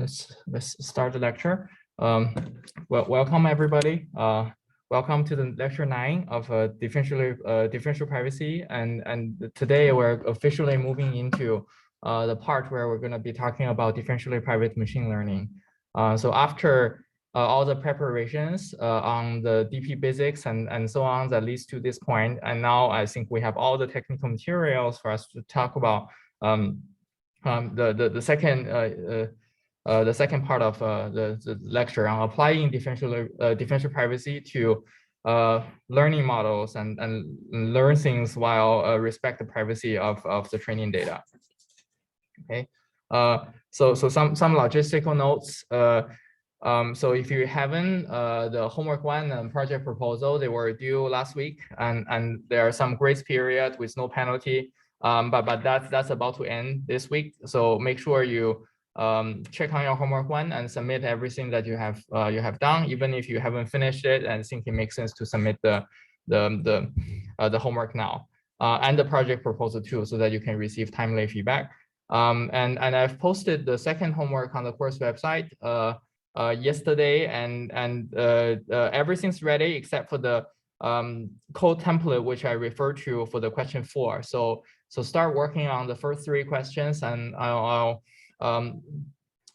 Let's start the lecture. Welcome everybody. Welcome to the lecture 9 of differential privacy, and today we're officially moving into the part where we're going to be talking about differentially private machine learning. So after all the preparations on the DP basics and so on that leads to this point, and now I think we have all the technical materials for us to talk about the second part of the lecture on applying differential privacy to learning models and learn things while respect the privacy of the training data. Okay, so some logistical notes. So if you haven't, the homework 1 and project proposal, they were due last week, and there are some grace period with no penalty. But that's about to end this week. So make sure you check on your homework 1 and submit everything that you have done, even if you haven't finished it and think it makes sense to submit the homework now, and the project proposal too, so that you can receive timely feedback. And I've posted the second homework on the course website yesterday, and everything's ready except for the code template, which I referred to for the question 4. So start working on the first 3 questions, and I'll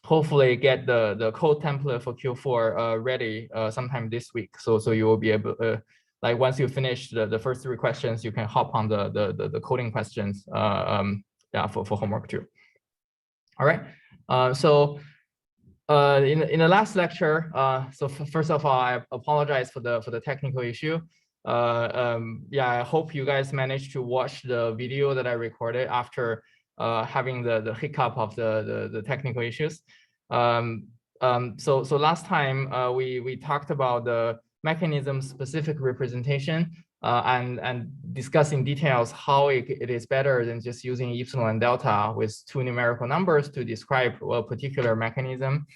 hopefully get the code template for Q4 ready sometime this week. So you will be able, like once you finish the first 3 questions, you can hop on the coding questions yeah, for homework 2. All right. In the last lecture, so first of all, I apologize for the technical issue. Yeah, I hope you guys managed to watch the video that I recorded after having the hiccup of the technical issues. So last time we talked about the mechanism specific representation and discuss in details how it is better than just using epsilon and delta with 2 numerical numbers to describe a particular mechanism.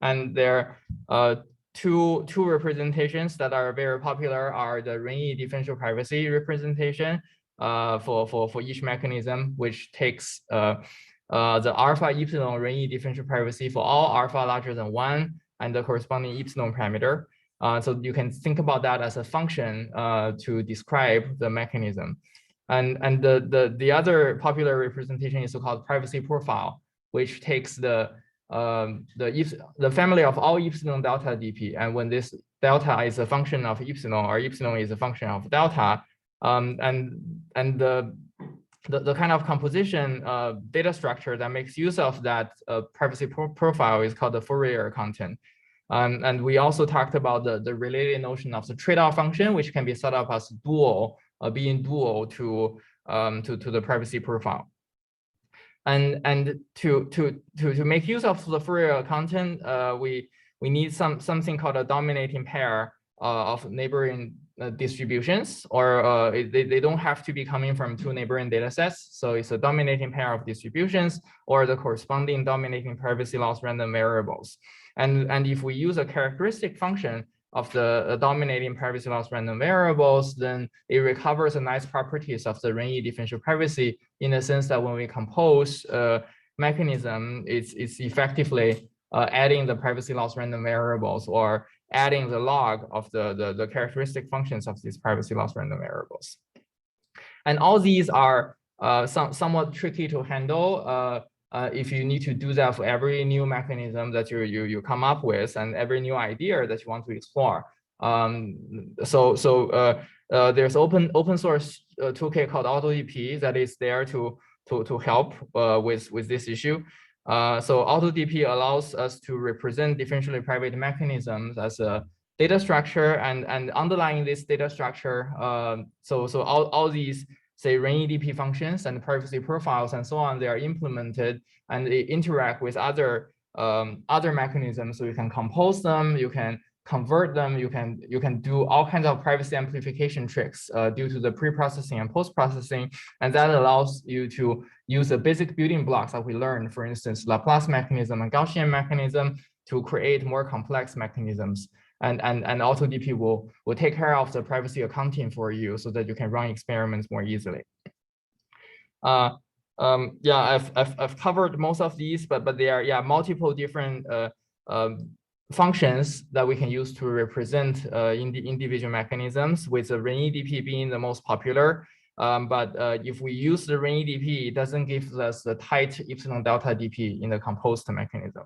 And there are two representations that are very popular are the Renyi differential privacy representation for each mechanism, which takes the alpha epsilon Renyi differential privacy for all alpha larger than 1 and the corresponding epsilon parameter. So you can think about that as a function to describe the mechanism. And the other popular representation is so-called privacy profile, which takes the family of all epsilon delta dp, and when this delta is a function of epsilon or epsilon is a function of delta, and the kind of composition data structure that makes use of that privacy profile is called the Fourier content. And we also talked about the related notion of the trade-off function, which can be set up as dual, being dual to the privacy profile. And to make use of the Fourier content, we need something called a dominating pair of neighboring distributions, or they don't have to be coming from 2 neighboring data sets. So it's a dominating pair of distributions or the corresponding dominating privacy loss random variables. And if we use a characteristic function of the dominating privacy loss random variables, then it recovers the nice properties of the Renyi differential privacy in the sense that when we compose a mechanism, it's effectively adding the privacy loss random variables or adding the log of the characteristic functions of these privacy loss random variables. And all these are somewhat tricky to handle if you need to do that for every new mechanism that you come up with and every new idea that you want to explore. There's open source toolkit called AutoDP that is there to help with this issue. So AutoDP allows us to represent differentially private mechanisms as a data structure, and underlying this data structure, so all these, say, Renyi DP functions and privacy profiles and so on, they are implemented and they interact with other mechanisms. So you can compose them, you can convert them, you can do all kinds of privacy amplification tricks due to the pre-processing and post-processing, and that allows you to use the basic building blocks that we learned, for instance, Laplace mechanism and Gaussian mechanism, to create more complex mechanisms. And AutoDP will take care of the privacy accounting for you so that you can run experiments more easily. Yeah, I've covered most of these, but there are multiple different functions that we can use to represent in the individual mechanisms, with the RenEDP being the most popular. But if we use the RenEDP, it doesn't give us the tight epsilon delta dp in the composed mechanism.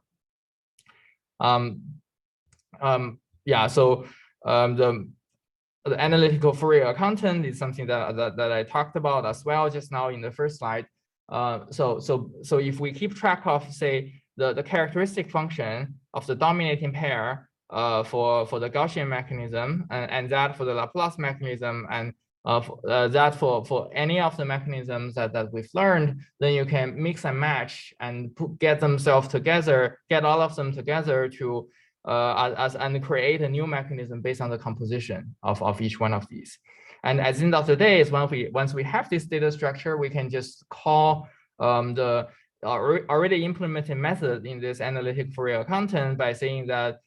Yeah, so the analytical Fourier content is something that I talked about as well just now in the first slide. So if we keep track of, say, the characteristic function of the dominating pair for the Gaussian mechanism, and that for the Laplace mechanism, and that for any of the mechanisms that we've learned, then you can mix and match and get themselves together, get all of them together to and create a new mechanism based on the composition of each one of these. And at the end of the day, is once we have this data structure, we can just call the already implemented method in this analytic Fourier content by saying that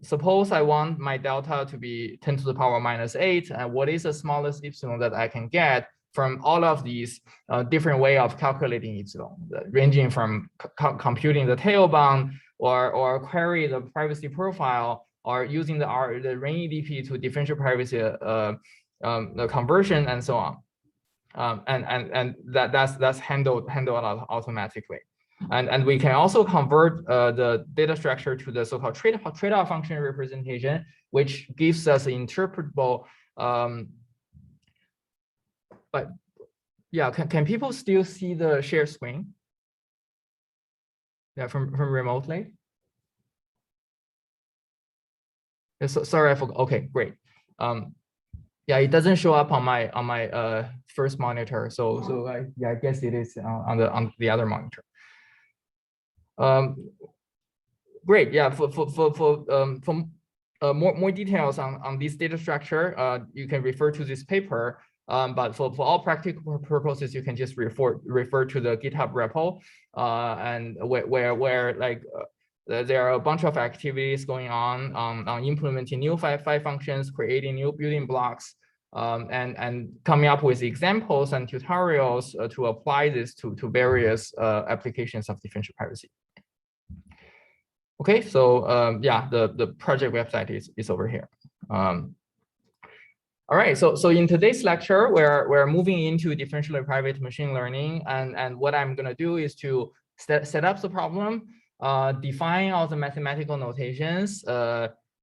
suppose I want my delta to be 10 to the power minus 8, and what is the smallest epsilon that I can get from all of these different way of calculating epsilon, ranging from computing the tail bound, or query the privacy profile, or using the RenEDP to differential privacy the conversion, and so on. And that's handled automatically. And we can also convert the data structure to the so-called trade-off function representation, which gives us an interpretable. But yeah, can people still see the share screen? Yeah, from remotely. Yeah, so, sorry, I forgot. Okay, great. Yeah, it doesn't show up on my first monitor, so I guess it is on the other monitor. Great. Yeah, for more details on this data structure, you can refer to this paper. But for all practical purposes, you can just refer to the GitHub repo, and where like there are a bunch of activities going on implementing new five functions, creating new building blocks, and coming up with examples and tutorials to apply this to various applications of differential privacy. Okay, so yeah, the project website is over here. All right, so in today's lecture, we're moving into differentially private machine learning, and what I'm gonna do is to set up the problem, define all the mathematical notations,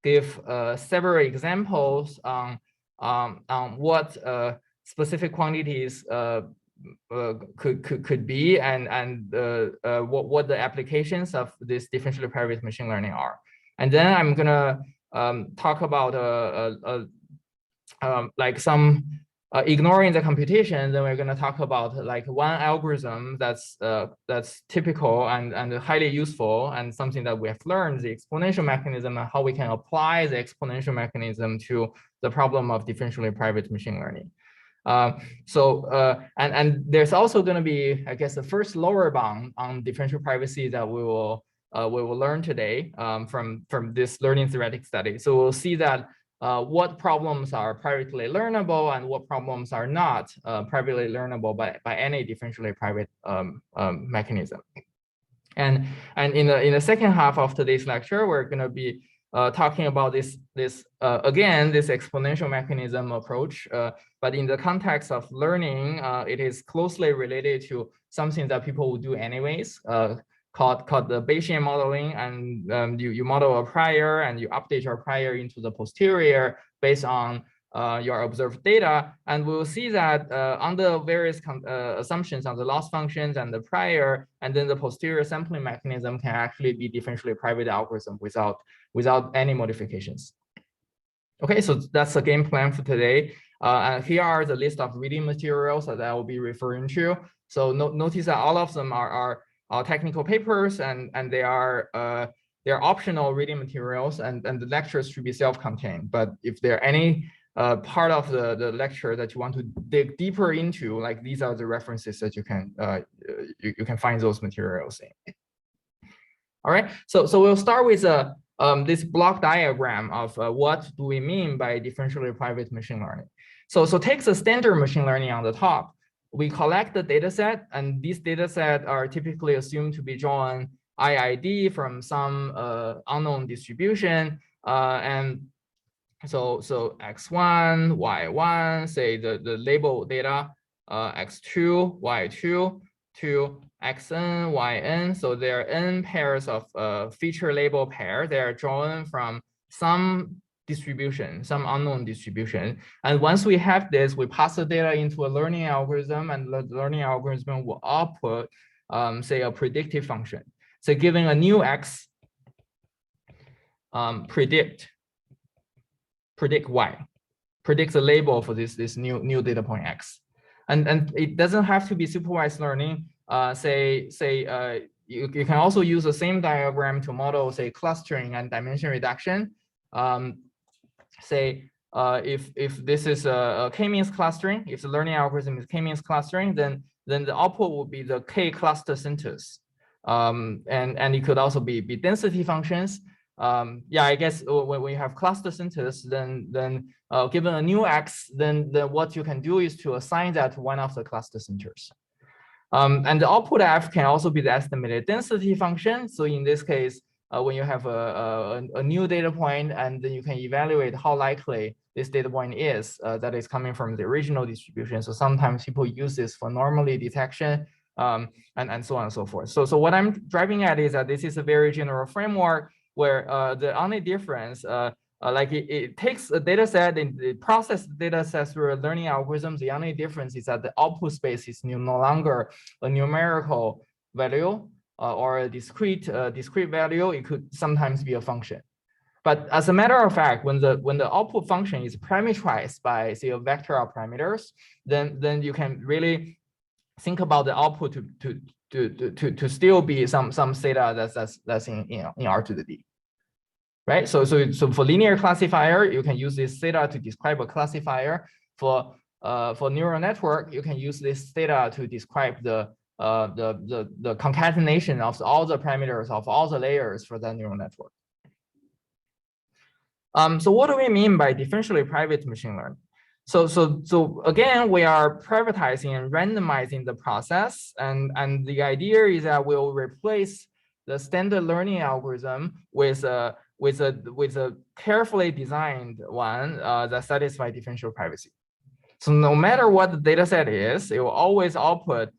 give several examples on what specific quantities could be, and what the applications of this differentially private machine learning are. And then I'm gonna talk about like some ignoring the computation. Then we're going to talk about like one algorithm that's typical and highly useful, and something that we have learned, the exponential mechanism, and how we can apply the exponential mechanism to the problem of differentially private machine learning. And there's also going to be, I guess, the first lower bound on differential privacy that we will learn today from this learning theoretic study. So we'll see that what problems are privately learnable and what problems are not privately learnable by any differentially private mechanism. And in the second half of today's lecture, we're going to be talking about this again, this exponential mechanism approach, but in the context of learning, it is closely related to something that people will do anyways, called the Bayesian modeling, and you model a prior and you update your prior into the posterior based on your observed data. And we'll see that under various assumptions on the loss functions and the prior, and then the posterior sampling mechanism can actually be differentially private algorithm without any modifications. Okay, so that's the game plan for today. And here are the list of reading materials that I will be referring to. So notice that all of them are technical papers, and they are optional reading materials, and the lectures should be self-contained. But if there are any part of the lecture that you want to dig deeper into, like these are the references that you can find those materials in. All right, so we'll start with this block diagram of what do we mean by differentially private machine learning. So take the standard machine learning on the top, we collect the data set, and these data set are typically assumed to be drawn IID from some unknown distribution. And so X1, Y1, say the label data, X2, Y2 to Xn, Yn. So there are n pairs of feature label pair. They are drawn from some distribution, some unknown distribution. And once we have this, we pass the data into a learning algorithm, and the learning algorithm will output, say, a predictive function. So giving a new X, predict Y, predict the label for this new data point X. And it doesn't have to be supervised learning. You can also use the same diagram to model, say, clustering and dimension reduction. If this is a k-means clustering, if the learning algorithm is k-means clustering, then the output will be the k-cluster synthesis. And it could also be density functions. Yeah, I guess when we have cluster synthesis, then given a new X, then what you can do is to assign that to one of the cluster centers. And the output F can also be the estimated density function. So in this case, when you have a new data point, and then you can evaluate how likely this data point is that is coming from the original distribution. So sometimes people use this for anomaly detection, and so on and so forth. So what I'm driving at is that this is a very general framework where the only difference, it takes a data set and it processes the data set through a learning algorithm. The only difference is that the output space is no longer a numerical value or a discrete value. It could sometimes be a function. But as a matter of fact, when the output function is parameterized by, say, a vector of parameters, then you can really think about the output to still be some theta that's in R to the D, right? So for linear classifier, you can use this theta to describe a classifier. For neural network, you can use this theta to describe the concatenation of all the parameters of all the layers for that neural network. So what do we mean by differentially private machine learning? So again, we are privatizing and randomizing the process, and the idea is that we'll replace the standard learning algorithm with a carefully designed one that satisfies differential privacy. So no matter what the data set is, it will always output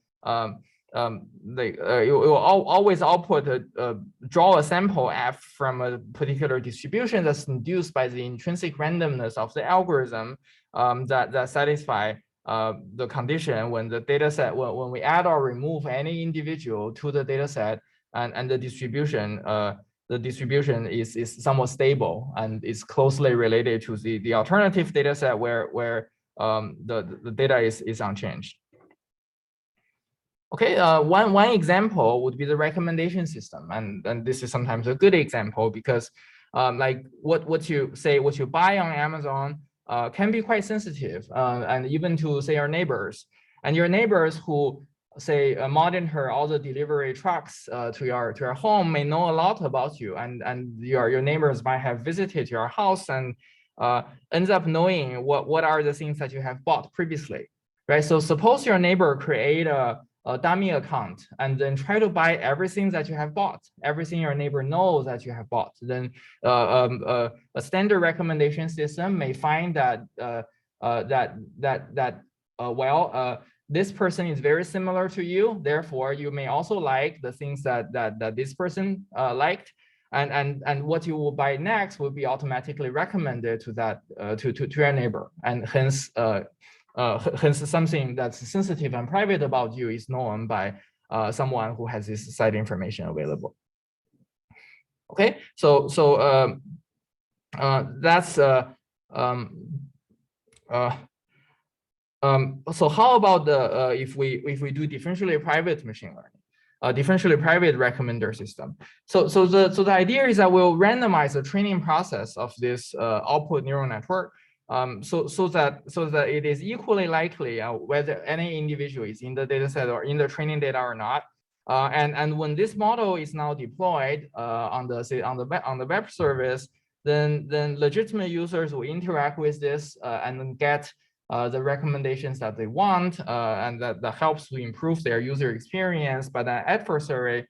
draw a sample F from a particular distribution that's induced by the intrinsic randomness of the algorithm that satisfy the condition when the data set, when we add or remove any individual to the data set, and the distribution is somewhat stable and is closely related to the alternative data set where the data is unchanged. Okay, one example would be the recommendation system, and this is sometimes a good example because like what you buy on Amazon can be quite sensitive, and even to, say, your neighbors, and your neighbors who, say, monitor all the delivery trucks to your home may know a lot about you, and your neighbors might have visited your house and ends up knowing what are the things that you have bought previously, right? So suppose your neighbor create a dummy account and then try to buy everything that you have bought, everything your neighbor knows that you have bought. Then a standard recommendation system may find that this person is very similar to you. Therefore, you may also like the things that this person liked, and what you will buy next will be automatically recommended to that to your neighbor, and hence something that's sensitive and private about you is known by someone who has this site information available. Okay, so that's so how about the if we do differentially private machine learning, differentially private recommender system? So the idea is that we'll randomize the training process of this output neural network. So that it is equally likely whether any individual is in the data set or in the training data or not. And when this model is now deployed on the web service, then legitimate users will interact with this and then get the recommendations that they want, and that helps to improve their user experience. But an adversary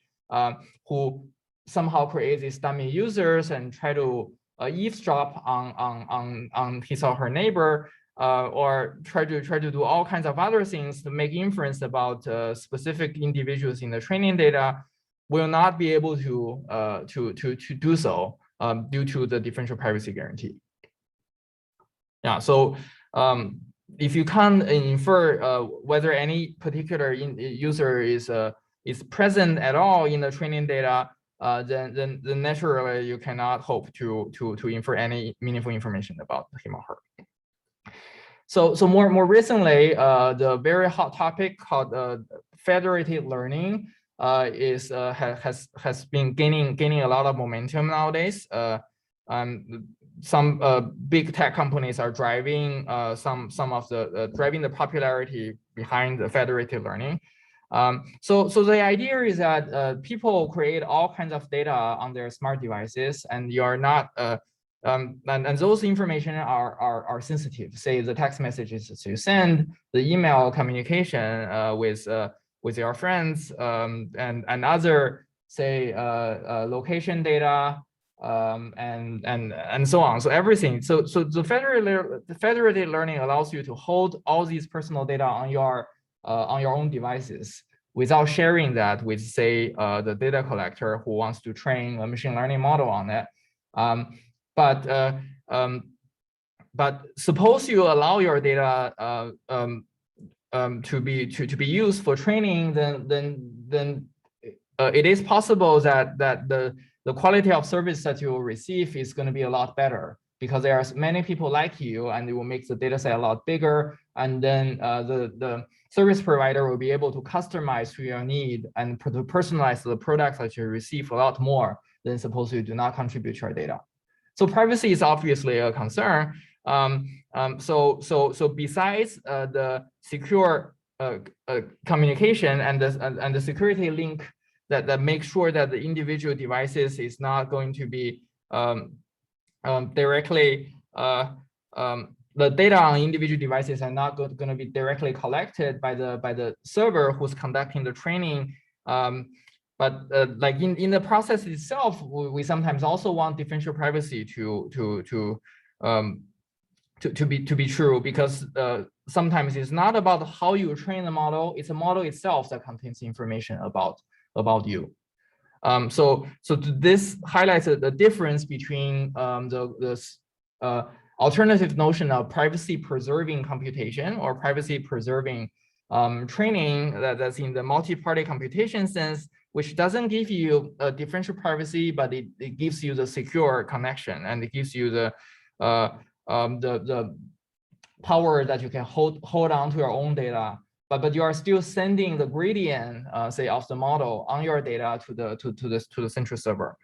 who somehow creates these dummy users and try to eavesdrop on his or her neighbor, or try to do all kinds of other things to make inference about specific individuals in the training data, will not be able to do so due to the differential privacy guarantee. Yeah, so if you can't infer whether any particular user is present at all in the training data, then naturally you cannot hope to infer any meaningful information about him or her. So more recently, the very hot topic called federated learning has been gaining a lot of momentum nowadays. Some big tech companies are driving some of the driving the popularity behind the federated learning. So the idea is that people create all kinds of data on their smart devices, and you are not and those information are sensitive. Say the text messages you send, the email communication with your friends, and other, say, location data, and so on. So everything. So the federated learning allows you to hold all these personal data on your own devices without sharing that with, say, the data collector who wants to train a machine learning model on it. But suppose you allow your data to be used for training, then it is possible that the quality of service that you will receive is going to be a lot better, because there are many people like you, and it will make the data set a lot bigger. And then the service provider will be able to customize to your need and to personalize the products that you receive a lot more than suppose you do not contribute your data. So privacy is obviously a concern. So besides the secure communication and the security link that makes sure that the individual devices is not going to be directly the data on individual devices are not going to be directly collected by the server who's conducting the training. But like in the process itself, we sometimes also want differential privacy to be true, because sometimes it's not about how you train the model; it's a model itself that contains information about you. So this highlights the difference between the alternative notion of privacy preserving computation or privacy preserving training that's in the multi-party computation sense, which doesn't give you a differential privacy, but it gives you the secure connection, and it gives you the power that you can hold on to your own data, but you are still sending the gradient, say, of the model on your data to the central server.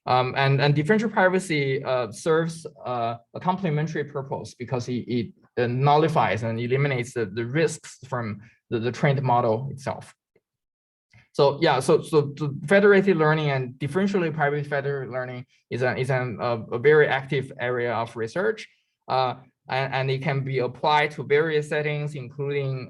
And differential privacy serves a complementary purpose, because it nullifies and eliminates the risks from the trained model itself. So yeah, so federated learning and differentially private federated learning is a very active area of research, and it can be applied to various settings, including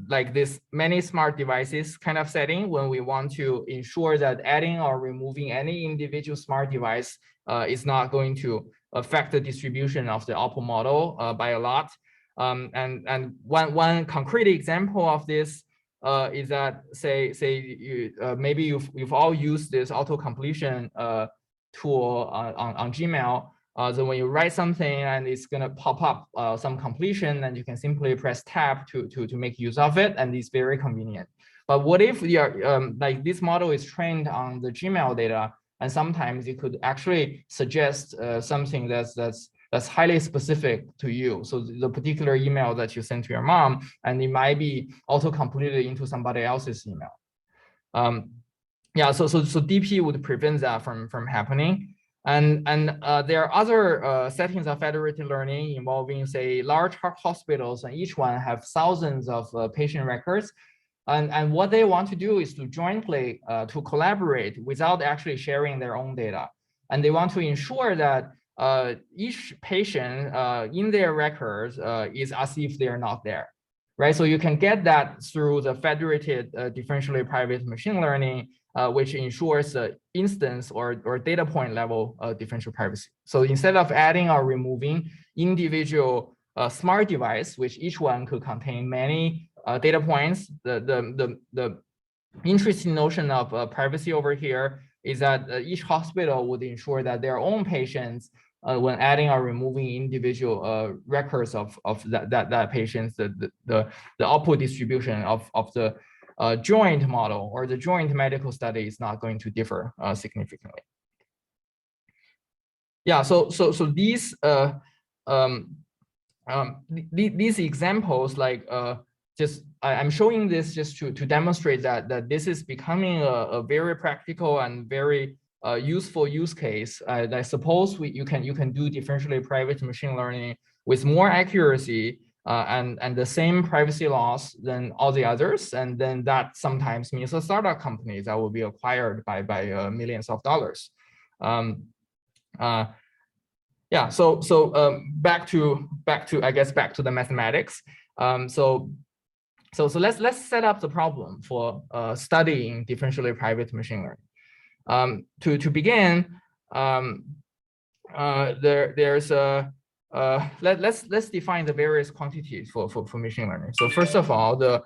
like this many smart devices kind of setting, when we want to ensure that adding or removing any individual smart device is not going to affect the distribution of the output model by a lot. And one concrete example of this is that maybe you've all used this auto completion tool on Gmail. So when you write something and it's going to pop up some completion, and you can simply press tab to make use of it, and it's very convenient. But what if you're like this model is trained on the Gmail data, and sometimes it could actually suggest something that's highly specific to you. So the particular email that you sent to your mom, and it might be auto-completed into somebody else's email. Yeah, so DP would prevent that from happening. And there are other settings of federated learning involving, say, large hospitals, and each one have thousands of patient records. And what they want to do is to jointly to collaborate without actually sharing their own data. And they want to ensure that each patient in their records is as if they're not there, right? So you can get that through the federated differentially private machine learning, which ensures the instance or data point level differential privacy. So instead of adding or removing individual smart device, which each one could contain many data points, the interesting notion of privacy over here is that each hospital would ensure that their own patients, when adding or removing individual records of that patient's, the output distribution of the joint model or the joint medical study is not going to differ significantly. Yeah, so these these examples, like I'm showing this just to demonstrate that this is becoming a very practical and very useful use case. I suppose you can do differentially private machine learning with more accuracy and the same privacy laws than all the others, and then that sometimes means a startup company that will be acquired by millions of dollars. Yeah, so back to I guess back to the mathematics. So let's set up the problem for studying differentially private machine learning. To begin, there's a let's define the various quantities for machine learning. So first of all, there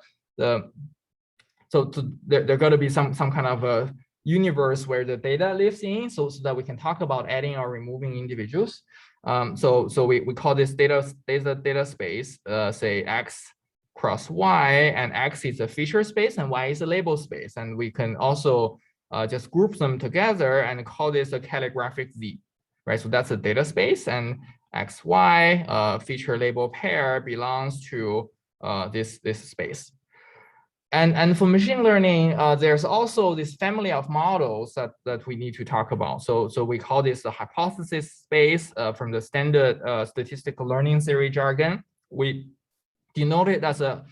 got to be some kind of a universe where the data lives in, so that we can talk about adding or removing individuals. So we call this data space, say X cross Y, and X is a feature space and Y is a label space. And we can also just group them together and call this a calligraphic Z, right? So that's a data space, and XY feature label pair belongs to this space. And for machine learning, there's also this family of models that we need to talk about. So we call this the hypothesis space from the standard statistical learning theory jargon. We denote it as a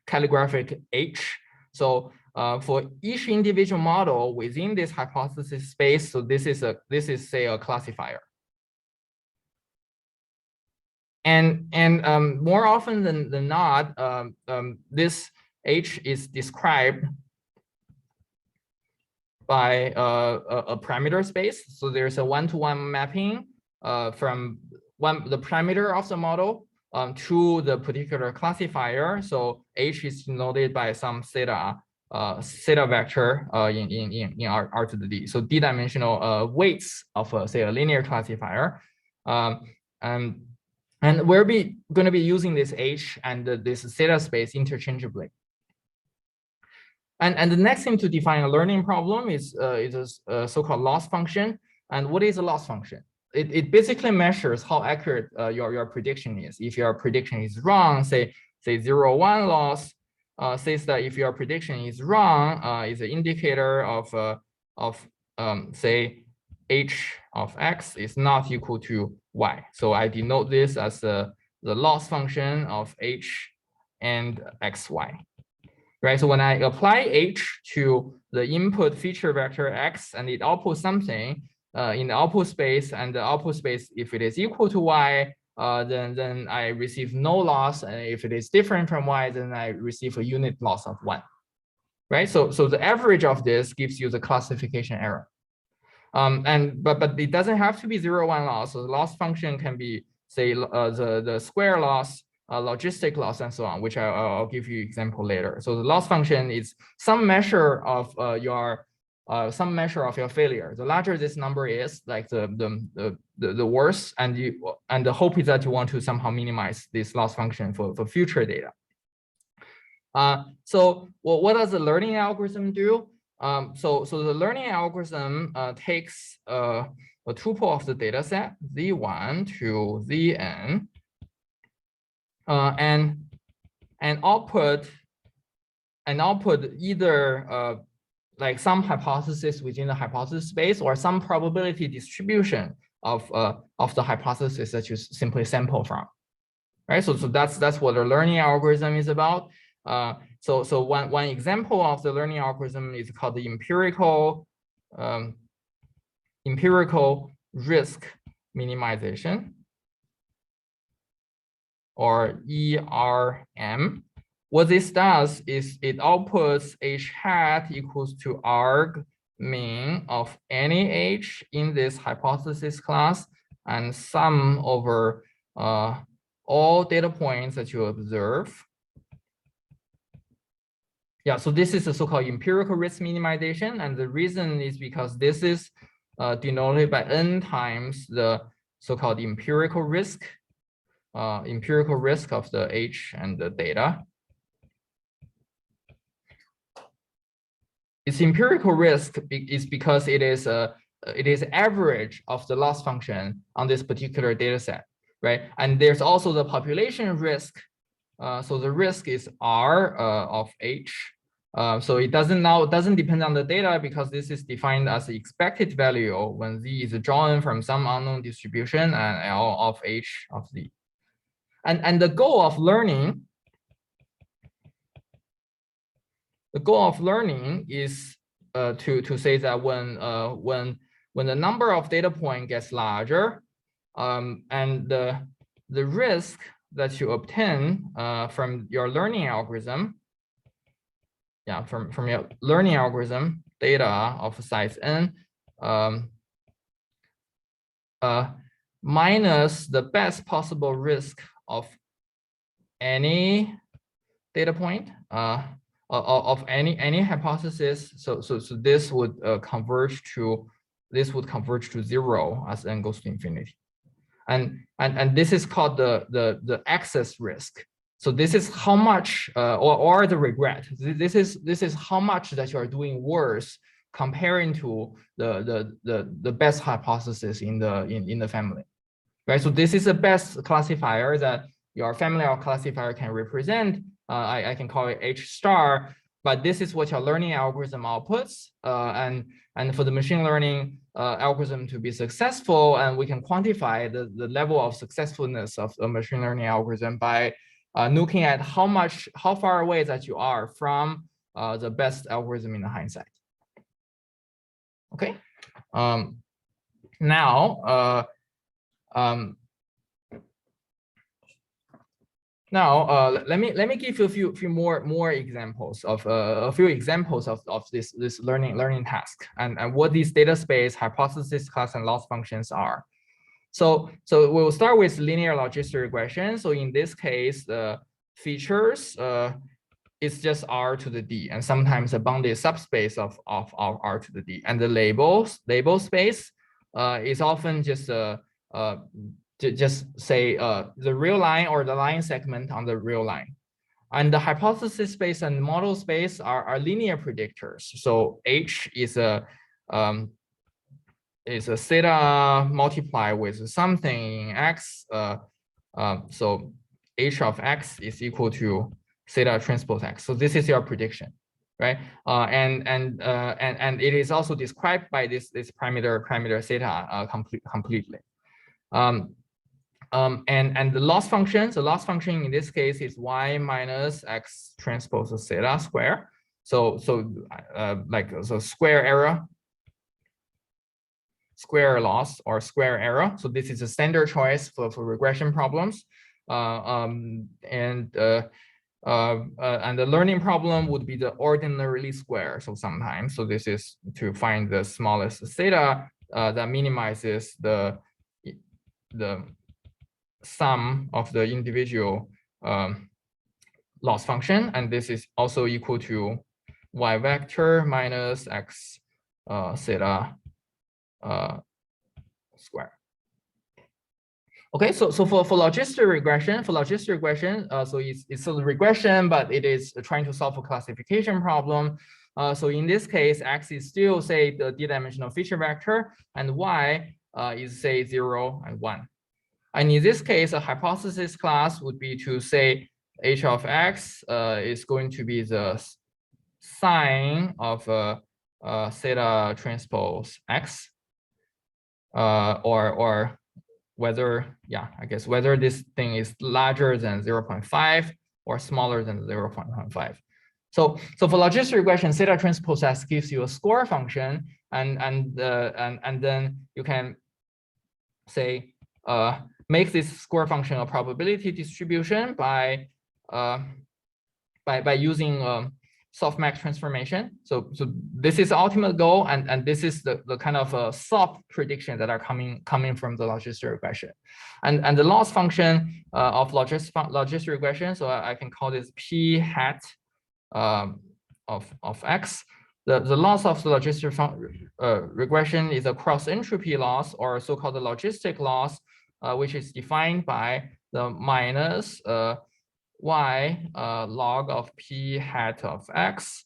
calligraphic H. So for each individual model within this hypothesis space, so this is say a classifier. And more often than not, this H is described by a parameter space. So there's a one-to-one mapping from the parameter of the model to the particular classifier. So H is denoted by some theta vector in R to the D. So d-dimensional weights of say a linear classifier. And we're going to be using this H and this theta space interchangeably. And the next thing to define a learning problem is a so-called loss function. And what is a loss function? It basically measures how accurate your prediction is. If your prediction is wrong, say 0, 1 loss, says that if your prediction is wrong, is an indicator of say H of X is not equal to Y. So I denote this as the loss function of H and XY. Right, so when I apply H to the input feature vector X and it outputs something in the output space, and the output space, if it is equal to Y, then I receive no loss, and if it is different from Y, then I receive a unit loss of 1. Right, so the average of this gives you the classification error. But it doesn't have to be 0, 1 loss. So the loss function can be, say, the square loss, logistic loss, and so on, which I'll give you example later. So the loss function is some measure of your failure. The larger this number is, like the worse, and the hope is that you want to somehow minimize this loss function for future data. So what does the learning algorithm do? So the learning algorithm takes a tuple of the data set Z1 to Zn, and output either like some hypothesis within the hypothesis space or some probability distribution of the hypothesis that you simply sample from, right? So that's what the learning algorithm is about. So one example of the learning algorithm is called the empirical risk minimization, or ERM. What this does is it outputs h hat equals to arg min of any h in this hypothesis class and sum over all data points that you observe. Yeah, so this is a so-called empirical risk minimization, and the reason is because this is denoted by n times the so-called empirical risk of the h and the data. Its empirical risk is because it is average of the loss function on this particular data set, right? And there's also the population risk. So the risk is R of H. So it doesn't depend on the data because this is defined as the expected value when Z is drawn from some unknown distribution and L of H of Z. And the goal of learning is to say that when the number of data point gets larger, and the risk that you obtain from your learning algorithm, from your learning algorithm data of size n, minus the best possible risk of any data point of any hypothesis. So this would converge to 0 as n goes to infinity. And this is called the excess risk. So this is how much or the regret. This is how much that you are doing worse comparing to the best hypothesis in the family, right? So this is the best classifier that your family of classifier can represent. I can call it H star, but this is what your learning algorithm outputs. And for the machine learning algorithm to be successful, and we can quantify the level of successfulness of a machine learning algorithm by looking at how far away that you are from the best algorithm in the hindsight. Okay. Now let me give you a few more examples of this learning task and what these data space, hypothesis, class, and loss functions are. So we'll start with linear logistic regression. So in this case, the features is just R to the D, and sometimes a bounded subspace of R to the D. And the label space is often just say the real line or the line segment on the real line. And the hypothesis space and model space are linear predictors. So H is a theta multiplied with something X. So H of X is equal to theta transpose X. So this is your prediction, right? And it is also described by this parameter theta completely. And the loss function, the loss function in this case is y minus x transpose theta square. So square error, square loss, or square error. So this is a standard choice for regression problems. And the learning problem would be the ordinarily square. So sometimes, so this is to find the smallest theta that minimizes the sum of the individual loss function, and this is also equal to y vector minus x theta square. Okay, so for logistic regression, so it's a regression, but it is trying to solve a classification problem. So in this case, x is still, say, the d-dimensional feature vector, and y is, say, 0 and 1. And in this case, a hypothesis class would be to say h of x is going to be the sign of theta transpose x, or whether, I guess whether this thing is larger than 0.5 or smaller than 0.15. So for logistic regression, theta transpose x gives you a score function, and then you can say make this square function a probability distribution by using softmax transformation. So this is the ultimate goal, and this is the kind of soft prediction that are coming from the logistic regression, and the loss function of logistic regression. So I can call this p hat of x. The loss of the logistic regression is a cross entropy loss, or so-called the logistic loss, which is defined by the minus y log of p hat of x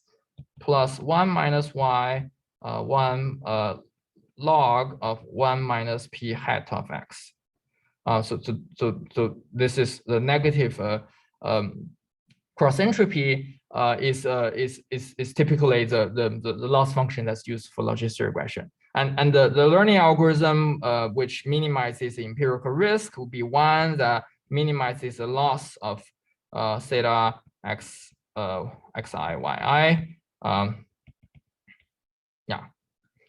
plus 1 minus y 1 log of 1 minus p hat of x. So this is the negative cross entropy is typically the loss function that's used for logistic regression. And the learning algorithm which minimizes the empirical risk will be one that minimizes the loss of theta x xi yi. Yeah,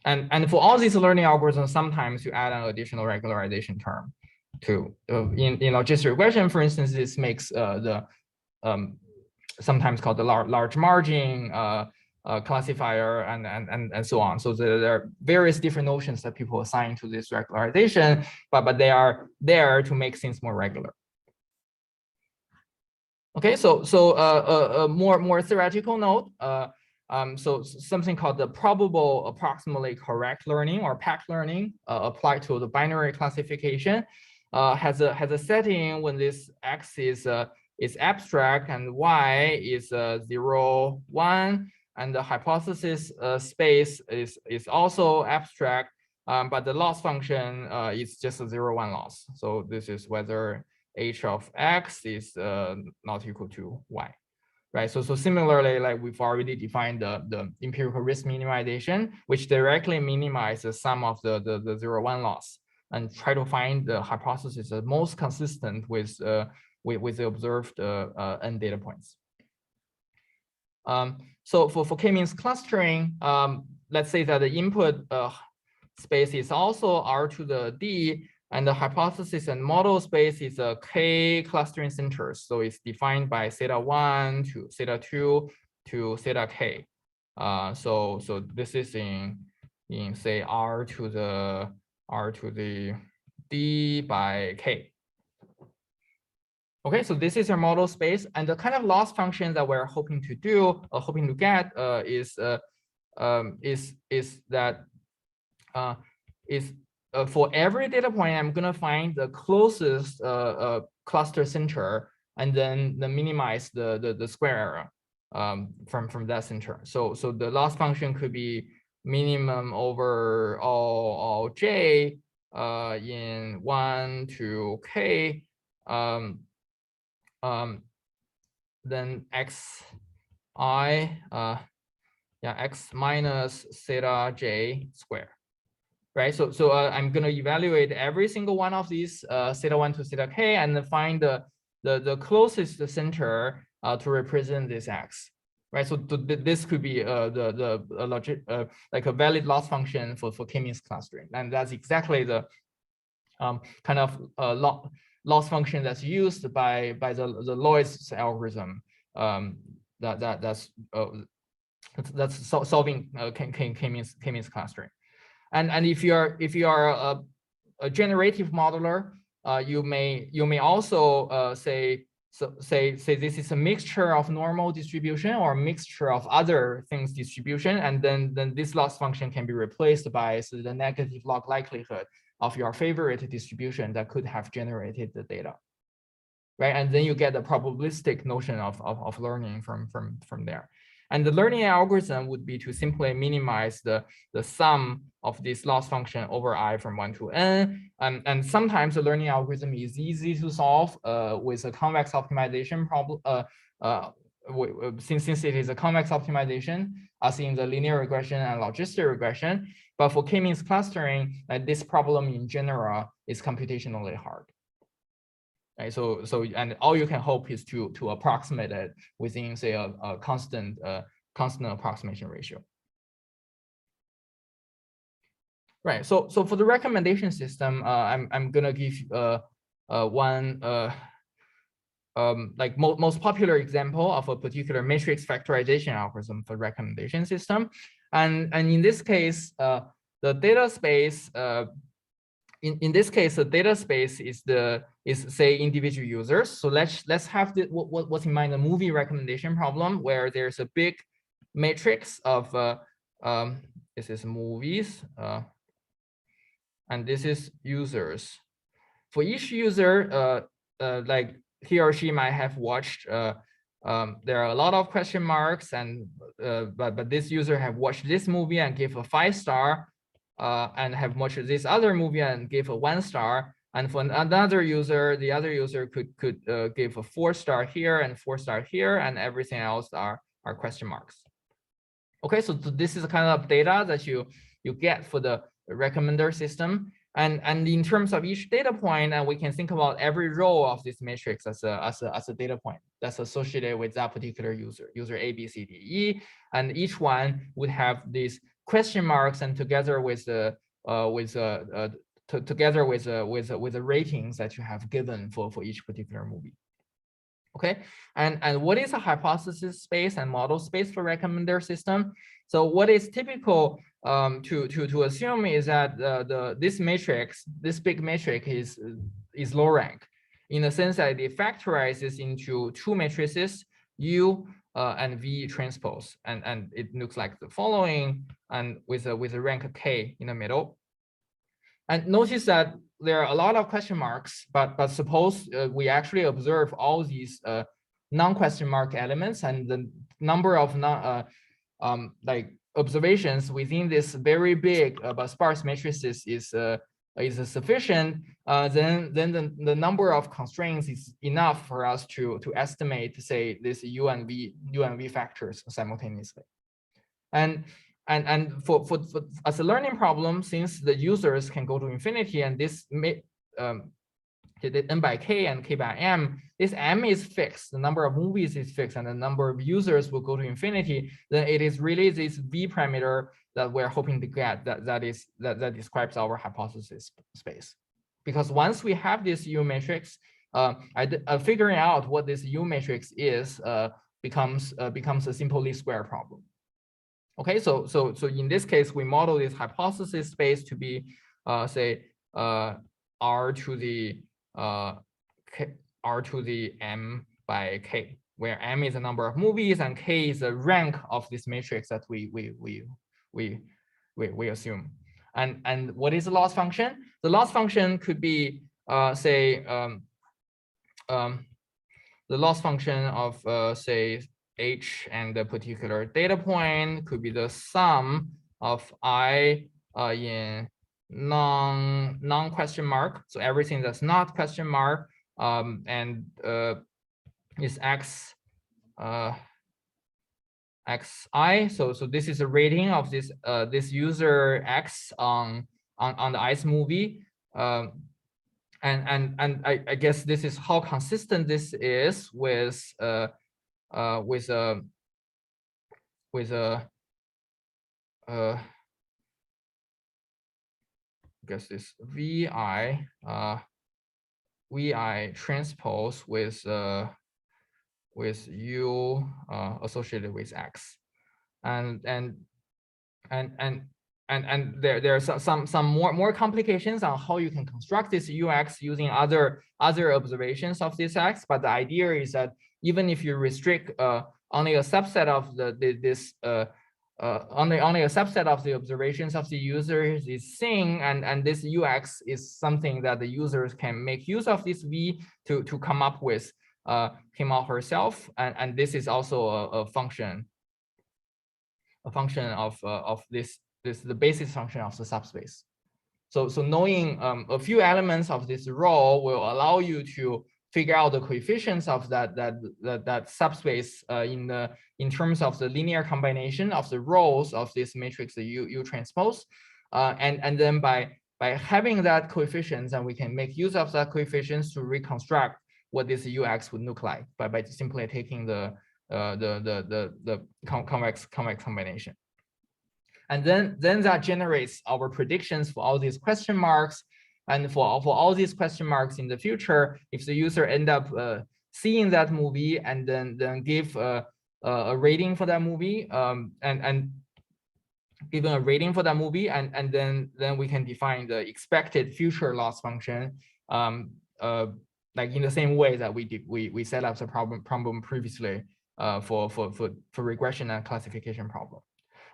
and for all these learning algorithms, sometimes you add an additional regularization term to in logistic regression. For instance, this makes the sometimes called the large margin classifier and so on. So there are various different notions that people assign to this regularization, but they are there to make things more regular. Okay, so a more theoretical note. So something called the probable approximately correct learning, or PAC learning, applied to the binary classification, has a setting when this x is abstract and y is 0, 1, and the hypothesis space is also abstract, but the loss function is just a 0, 1 loss. So this is whether h of x is not equal to y, right? So similarly, like we've already defined the empirical risk minimization, which directly minimizes the sum of the 0, 1 loss, and try to find the hypothesis that most consistent with the observed n data points. So for k-means clustering, let's say that the input space is also R to the D, and the hypothesis and model space is a k clustering centers. So it's defined by theta 1 to theta 2 to theta k. So this is in say R to the D by k. Okay, so this is your model space, and the kind of loss function that we're hoping to get is for every data point, I'm gonna find the closest cluster center, and then minimize the square error from that center. So the loss function could be minimum over all j in 1 to k. Then x minus theta j square, right? So I'm gonna evaluate every single one of these theta 1 to theta k, and then find the closest center to represent this x, right? So this could be like a valid loss function for k-means clustering, and that's exactly the kind of loss function that's used by the Loy's algorithm that's solving k-means clustering. And if you are a generative modeler, you may also say this is a mixture of normal distribution or a mixture of other things distribution, and then this loss function can be replaced by the negative log likelihood of your favorite distribution that could have generated the data, right? And then you get the probabilistic notion of learning from there. And the learning algorithm would be to simply minimize the sum of this loss function over I from 1 to n. And sometimes the learning algorithm is easy to solve with a convex optimization problem. Since it is a convex optimization, as in the linear regression and logistic regression. But for k-means clustering, this problem in general is computationally hard. Right, so and all you can hope is to approximate it within, say, a constant approximation ratio. Right. So for the recommendation system, I'm gonna give one like most popular example of a particular matrix factorization algorithm for recommendation system, and in this case, the data space in this case, the data space is say individual users. So let's have what's in mind, a movie recommendation problem where there's a big matrix of this is movies and this is users. For each user, like he or she might have watched. There are a lot of question marks, and but this user have watched this movie and gave a 5-star. And have watched this other movie and give a 1-star. And for another user, the other user could give a 4-star here and 4-star here, and everything else are question marks. Okay, so this is the kind of data that you get for the recommender system. And in terms of each data point, and we can think about every row of this matrix as a data point that's associated with that particular user A, B, C, D, E, and each one would have these question marks, and together with the ratings that you have given for each particular movie. Okay, and what is a hypothesis space and model space for recommender system? So what is typical to assume is that this matrix, this big matrix is low rank, in the sense that it factorizes into two matrices, U and V transpose, and it looks like the following, and with a rank K in the middle. And notice that there are a lot of question marks, but suppose we actually observe all these non-question mark elements, and the number of like observations within this very big but sparse matrices is sufficient, then the number of constraints is enough for us to estimate, say, this U and V factors simultaneously. And for as a learning problem, since the users can go to infinity, and this n by k and k by m, this m is fixed, the number of movies is fixed, and the number of users will go to infinity, then it is really this V parameter that we're hoping to get that describes our hypothesis space. Because once we have this U matrix, figuring out what this U matrix is becomes a simple least square problem. Okay, so in this case, we model this hypothesis space to be say R to the m by k, where m is the number of movies and k is the rank of this matrix that we assume. And what is the loss function? The loss function could be say the loss function of say H and the particular data point could be the sum of I in non-question mark. So everything that's not question mark, and is X xi. So this is a rating of this this user X on the ICE movie. And I guess this is how consistent this is with I guess this VI transpose with U associated with X, and there are some more complications on how you can construct this UX using other observations of this X. But the idea is that even if you restrict only a subset of only a subset of the observations of the users is seeing, and this UX is something that the users can make use of this V to come up with him or herself, and this is also a function of this the basis function of the subspace. So knowing a few elements of this rho will allow you to figure out the coefficients of that subspace in terms of the linear combination of the rows of this matrix, the U transpose, and then by having that coefficients, and we can make use of that coefficients to reconstruct what this UX would look like by simply taking the convex combination. And then that generates our predictions for all these question marks. And for all these question marks in the future, if the user end up seeing that movie and then give a rating for that movie, and given a rating for that movie, and then we can define the expected future loss function, like in the same way that we set up the problem previously for regression and classification problem.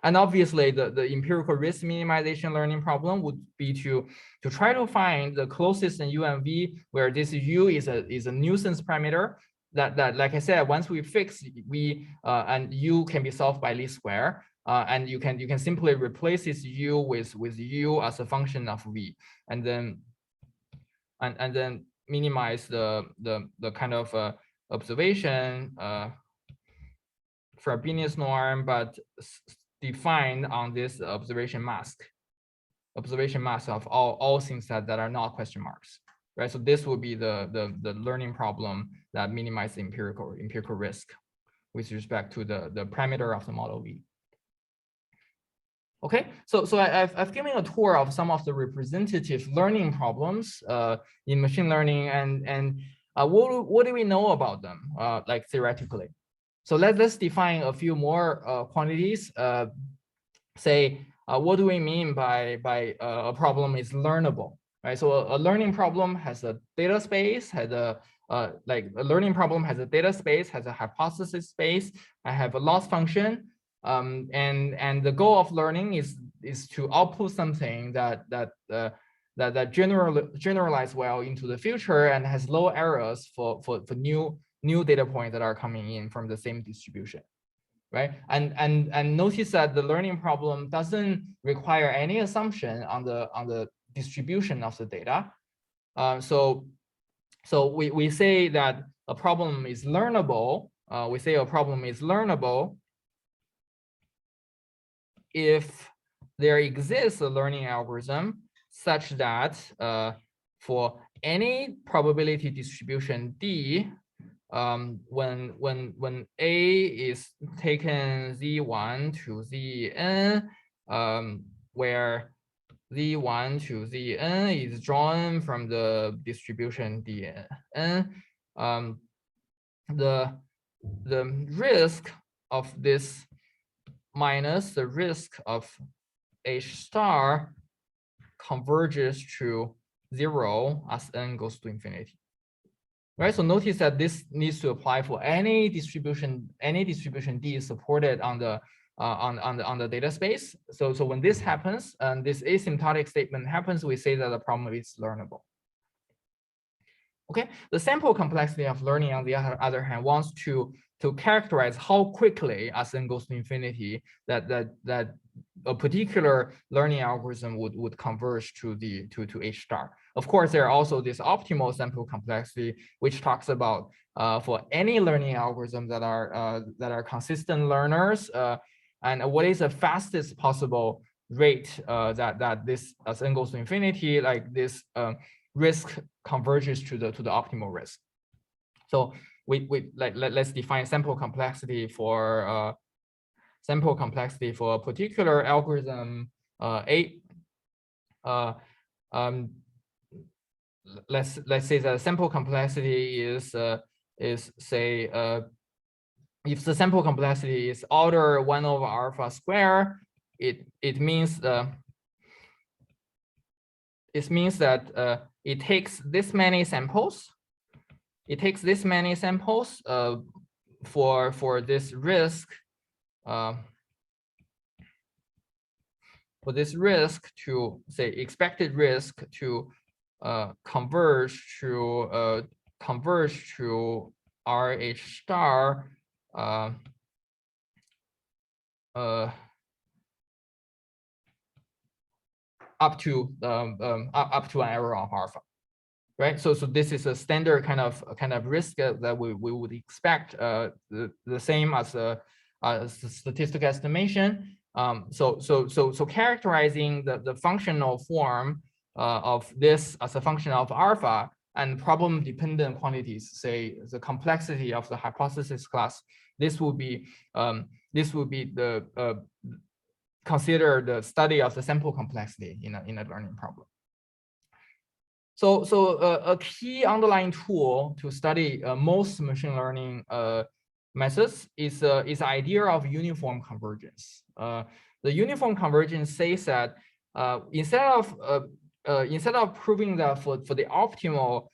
And obviously, the empirical risk minimization learning problem would be to try to find the closest in UMV where this U is a nuisance parameter that like I said, once we fix and U can be solved by least square, and you can simply replace this U with U as a function of V, and then minimize the kind of observation Frobenius norm, but defined on this observation mask of all things that are not question marks, right? So this will be the learning problem that minimizes empirical risk with respect to the parameter of the model V. Okay, so I've given a tour of some of the representative learning problems in machine learning, and what do we know about them, like theoretically? So let's define a few more quantities. Say, what do we mean by a problem is learnable, right? So a learning problem has a data space, like a learning problem has a data space, has a hypothesis space. I have a loss function, and the goal of learning is to output something that generalize well into the future and has low errors for new data points that are coming in from the same distribution, right? And notice that the learning problem doesn't require any assumption on the distribution of the data. So we say that a problem is learnable. We say a problem is learnable if there exists a learning algorithm such that for any probability distribution D, when A is taken Z1 to Zn, where Z1 to Zn is drawn from the distribution Dn, the risk of this minus the risk of H star converges to 0 as n goes to infinity. Right, so notice that this needs to apply for any distribution D is supported on the data space. So when this happens, and this asymptotic statement happens, we say that the problem is learnable. Okay, the sample complexity of learning, on the other hand, wants to characterize how quickly as n goes to infinity that a particular learning algorithm would converge to H star. Of course, there are also this optimal sample complexity, which talks about for any learning algorithm that are consistent learners, and what is the fastest possible rate that this as n goes to infinity, like this risk converges to the optimal risk. So let's define sample complexity for a particular algorithm A. Let's say that sample complexity is say if the sample complexity is order 1 over alpha square, it means that it takes this many samples. It takes this many samples for this risk to say expected risk to converge to RH star up to an error of alpha. Right, so this is a standard kind of risk that we would expect, the same as a statistical estimation. So characterizing the functional form of this as a function of alpha and problem-dependent quantities, say the complexity of the hypothesis class, this will be the consider the study of the sample complexity in a learning problem. So a key underlying tool to study most machine learning methods is the idea of uniform convergence. The uniform convergence says that instead of proving that for the optimal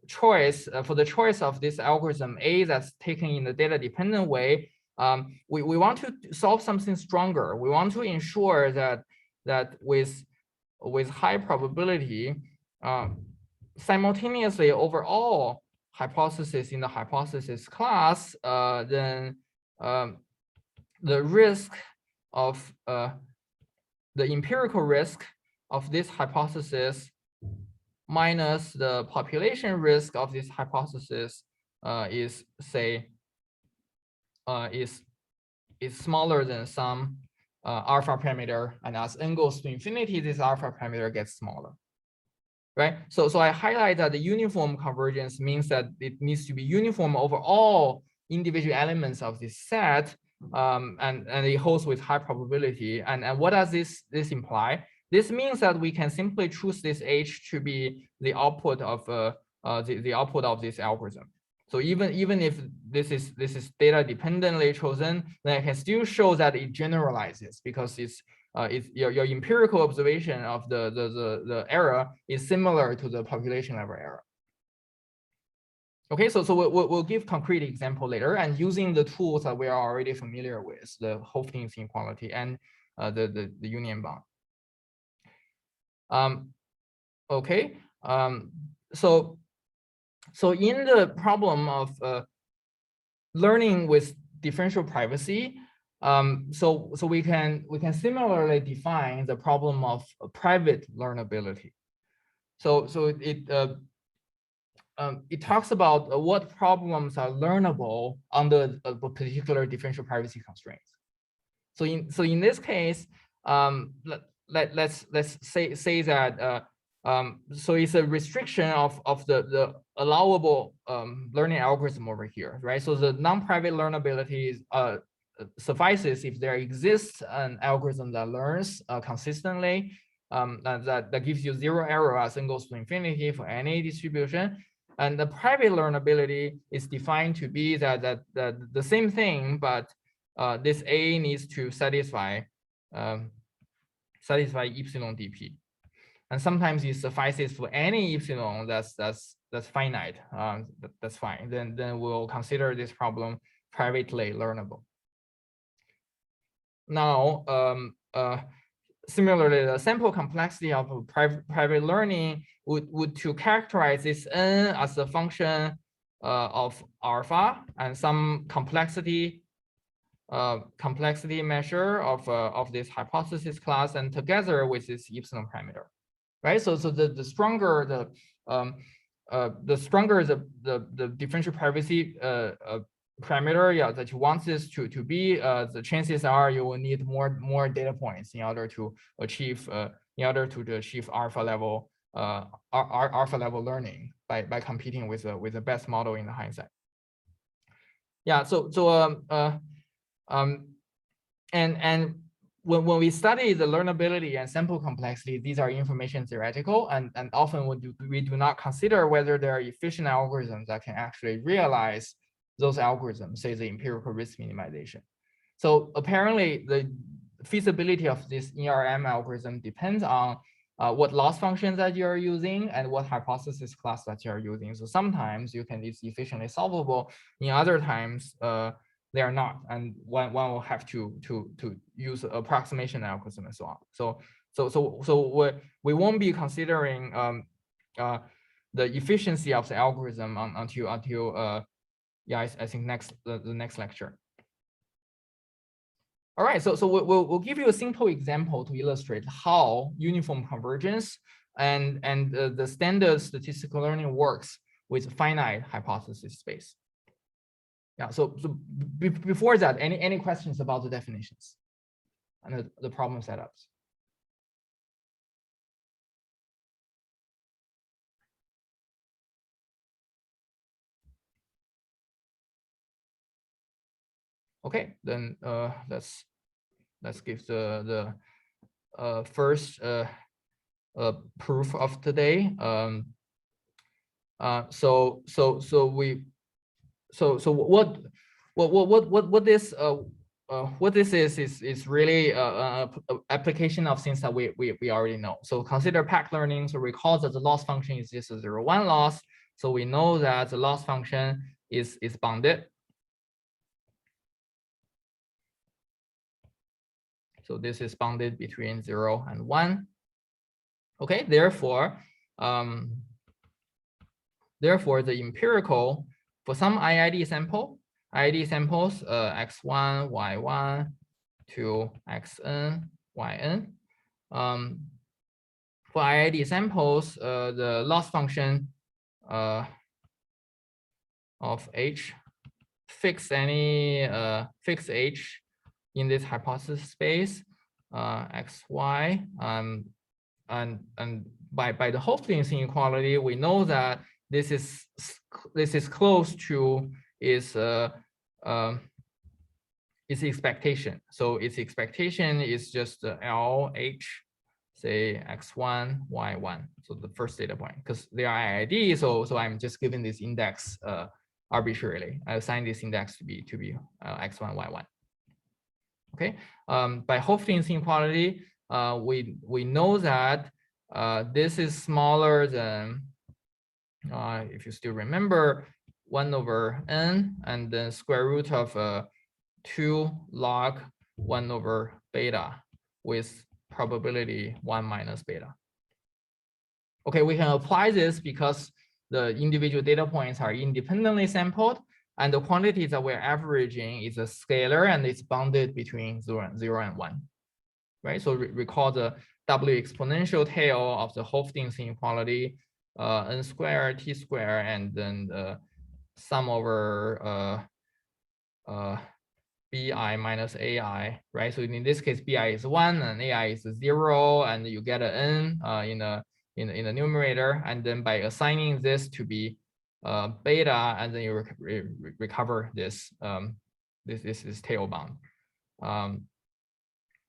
choice for the choice of this algorithm A that's taken in the data dependent way, we want to solve something stronger. We want to ensure that with high probability, simultaneously over all hypotheses in the hypothesis class, then the risk of the empirical risk of this hypothesis minus the population risk of this hypothesis is, say, is smaller than some alpha parameter, and as n goes to infinity, this alpha parameter gets smaller, right? So I highlight that the uniform convergence means that it needs to be uniform over all individual elements of this set, and it holds with high probability. And what does this imply? This means that we can simply choose this H to be the output of the output of this algorithm. So even if this is data dependently chosen, then I can still show that it generalizes, because it's your empirical observation of the error is similar to the population level error. Okay, so we'll give concrete example later, and using the tools that we are already familiar with, the Hopkins inequality and the union bound. Okay, so in the problem of learning with differential privacy, so we can similarly define the problem of private learnability. So it talks about what problems are learnable under a particular differential privacy constraints. So in this case, let's say that so it's a restriction of the allowable learning algorithm over here, right? So the non-private learnability suffices if there exists an algorithm that learns consistently, that gives you 0 error as n goes to infinity for any distribution. And the private learnability is defined to be that the same thing, but this A needs to satisfy epsilon dp. And sometimes it suffices for any epsilon that's finite. That's fine. Then we'll consider this problem privately learnable. Now, similarly, the sample complexity of private learning would to characterize this n as a function of alpha and some complexity measure of this hypothesis class, and together with this epsilon parameter. Right, so the stronger the differential privacy parameter, yeah, that you want this to be, the chances are you will need more data points in order to achieve alpha level learning by competing with the best model in the hindsight. Yeah, and when we study the learnability and sample complexity, these are information theoretical, and often we do not consider whether there are efficient algorithms that can actually realize those algorithms, say the empirical risk minimization. So apparently the feasibility of this ERM algorithm depends on what loss functions that you're using and what hypothesis class that you're using. So sometimes it's efficiently solvable. In other times, they are not, and one will have to use approximation algorithm and so on. So we won't be considering the efficiency of the algorithm until yeah, I think the next lecture. All right, so we'll give you a simple example to illustrate how uniform convergence and the standard statistical learning works with finite hypothesis space. Yeah, so before that, any questions about the definitions and the problem setups? Okay, then let's let's give the first proof of today. So what this is really a application of things that we already know. So consider pack learning. So recall that the loss function is just a 0-1 loss. So we know that the loss function is bounded. So this is bounded between 0 and 1. Okay, therefore the empirical for some IID sample, IID samples x1, y1 to xn, yn. For IID samples, the loss function of h fix any fix h in this hypothesis space xy, and by the Hofstad's inequality, we know that this is close to its expectation. So its expectation is just LH, say x1, y1. So the first data point, because they are IID. So I'm just giving this index arbitrarily. I assign this index to be x1, y1. Okay. By Hofstad's inequality, we know that this is smaller than, if you still remember, 1/n, and then square root of 2 log 1/beta with probability 1 minus beta. Okay, we can apply this because the individual data points are independently sampled, and the quantity that we're averaging is a scalar, and it's bounded between 0 and 1. Right, so recall the W exponential tail of the Hofstad's inequality, n squared, t squared, and then the sum over bi minus ai, right? So in this case, bi is 1 and ai is 0, and you get an n in the numerator, and then by assigning this to be beta, and then you recover this this is tail bound.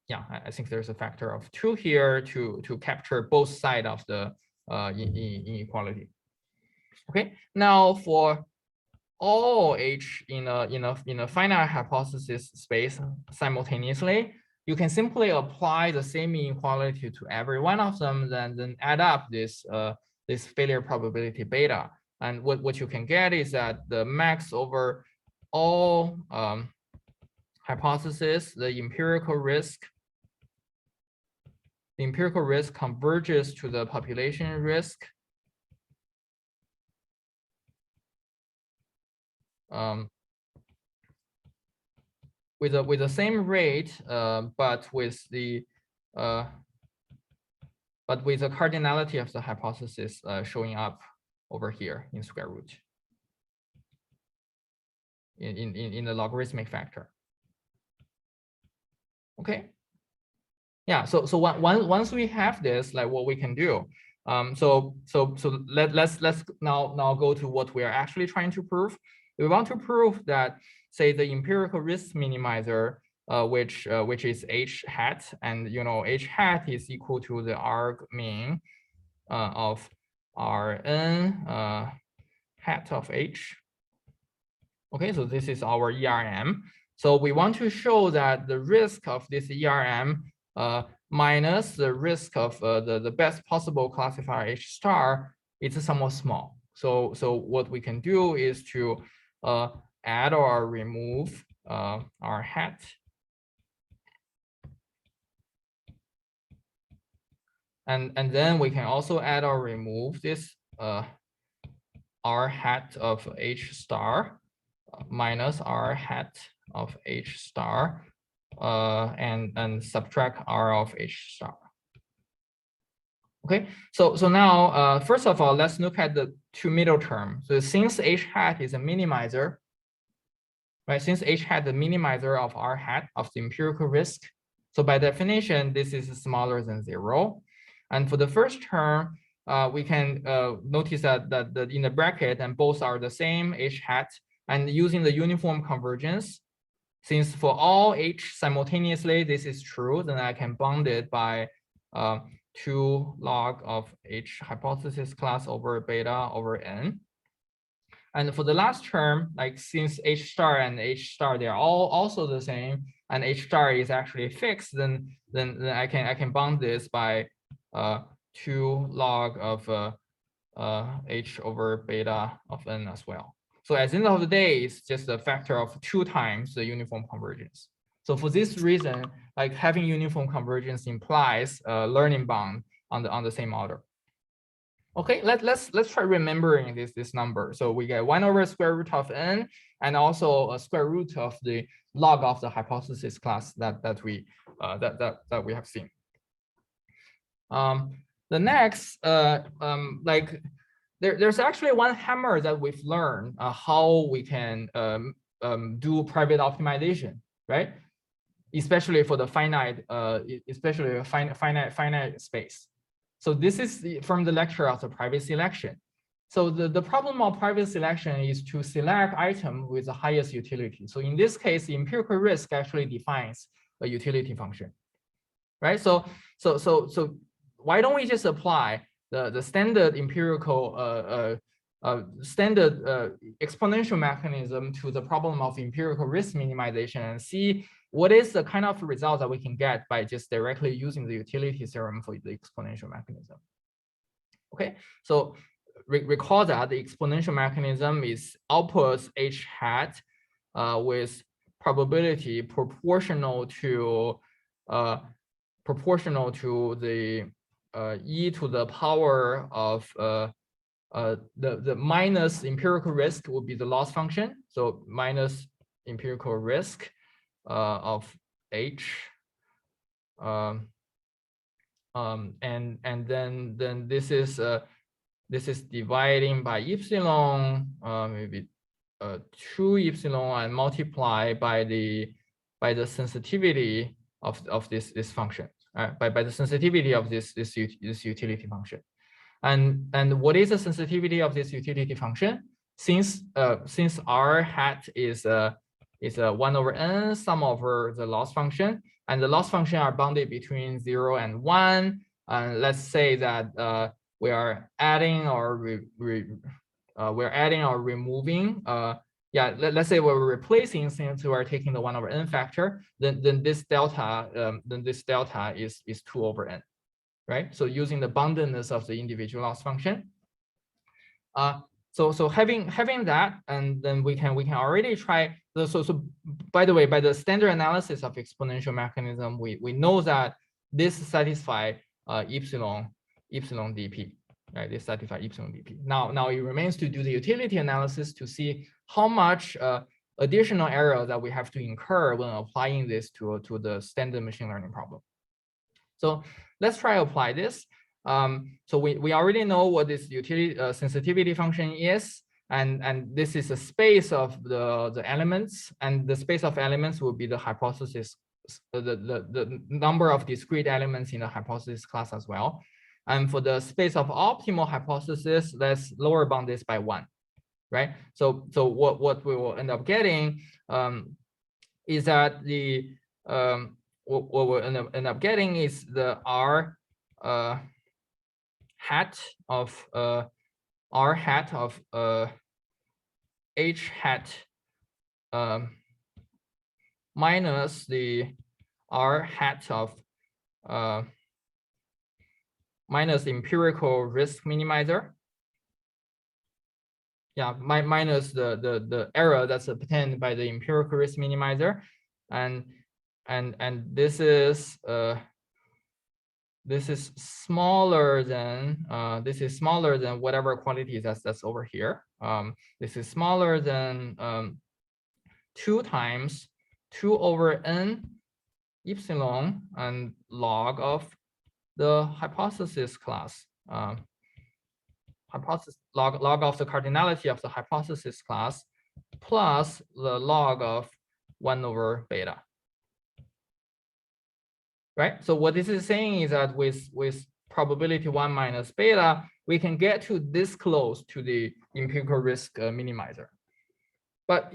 Yeah, I think there's a factor of 2 here to capture both sides of the inequality. Okay, now for all h in a finite hypothesis space simultaneously, you can simply apply the same inequality to every one of them, then add up this this failure probability beta, and what you can get is that the max over all hypothesis, the empirical risk converges to the population risk with the same rate, but with the cardinality of the hypothesis showing up over here in square root in the logarithmic factor. Okay. Yeah. So once we have this, like what we can do. So let's now go to what we are actually trying to prove. We want to prove that, say, the empirical risk minimizer, which is h hat, and h hat is equal to the arg mean of Rn hat of h. Okay, so this is our ERM. So we want to show that the risk of this ERM minus the risk of the best possible classifier H star is somewhat small. So what we can do is to add or remove our hat. And then we can also add or remove this R hat of H star minus R hat of H star and subtract R of H star. Okay, so now first of all, let's look at the 2 middle terms. So since H hat is a minimizer, right? Since H hat the minimizer of R hat of the empirical risk, so by definition, this is smaller than 0. And for the first term, we can notice that in the bracket, and both are the same H hat, and using the uniform convergence, since for all H simultaneously, this is true, then I can bound it by 2 log of H hypothesis class over beta over N. And for the last term, like since H star and H star, they're all also the same, and H star is actually fixed, then I can bound this by 2 log of H over beta of N as well. So at the end of the day, it's just a factor of 2 times the uniform convergence. So for this reason, like having uniform convergence implies a learning bound on the same order. Okay, let's try remembering this number. So we get 1 over square root of N, and also a square root of the log of the hypothesis class that we have seen. The next, like there's actually one hammer that we've learned how we can do private optimization, right? Especially for the finite, especially a finite space. So this is from the lecture of the private selection. So the problem of private selection is to select item with the highest utility. So in this case, the empirical risk actually defines a utility function, right? So why don't we just apply the standard empirical exponential mechanism to the problem of empirical risk minimization and see what is the kind of result that we can get by just directly using the utility theorem for the exponential mechanism. Okay, so recall that the exponential mechanism is outputs H hat with probability proportional to the e to the power of the minus empirical risk would be the loss function. So minus empirical risk of H, and then this is dividing by epsilon, maybe 2 epsilon, and multiply by the sensitivity of this function, by the sensitivity of this utility function. And what is the sensitivity of this utility function? Since R hat is a 1 over N sum over the loss function, and the loss function are bounded between 0 and 1. And let's say that we are adding or removing. Let's say we're replacing, since we are taking the 1 over N factor. Then this delta is 2 over N, right? So using the boundedness of the individual loss function. So having that, and then we can already try. So by the way, by the standard analysis of exponential mechanism, we know that this satisfies epsilon dp, right? This satisfies epsilon dp. Now it remains to do the utility analysis to see how much additional error that we have to incur when applying this to the standard machine learning problem. So let's try to apply this. So we already know what this utility sensitivity function is, and this is a space of the elements, and the space of elements will be the hypothesis, the number of discrete elements in the hypothesis class as well. And for the space of optimal hypothesis, let's lower bound this by 1, right? So what we will end up getting is that the what we'll end up getting is the R hat of H hat minus the R hat of minus empirical risk minimizer. Yeah, minus the error that's obtained by the empirical risk minimizer, and this is smaller than whatever quantity that's over here. This is smaller than 2 times 2 over N epsilon and log of the hypothesis class. Log of the cardinality of the hypothesis class plus the log of 1 over beta. Right. So what this is saying is that with probability 1 minus beta, we can get to this close to the empirical risk minimizer. But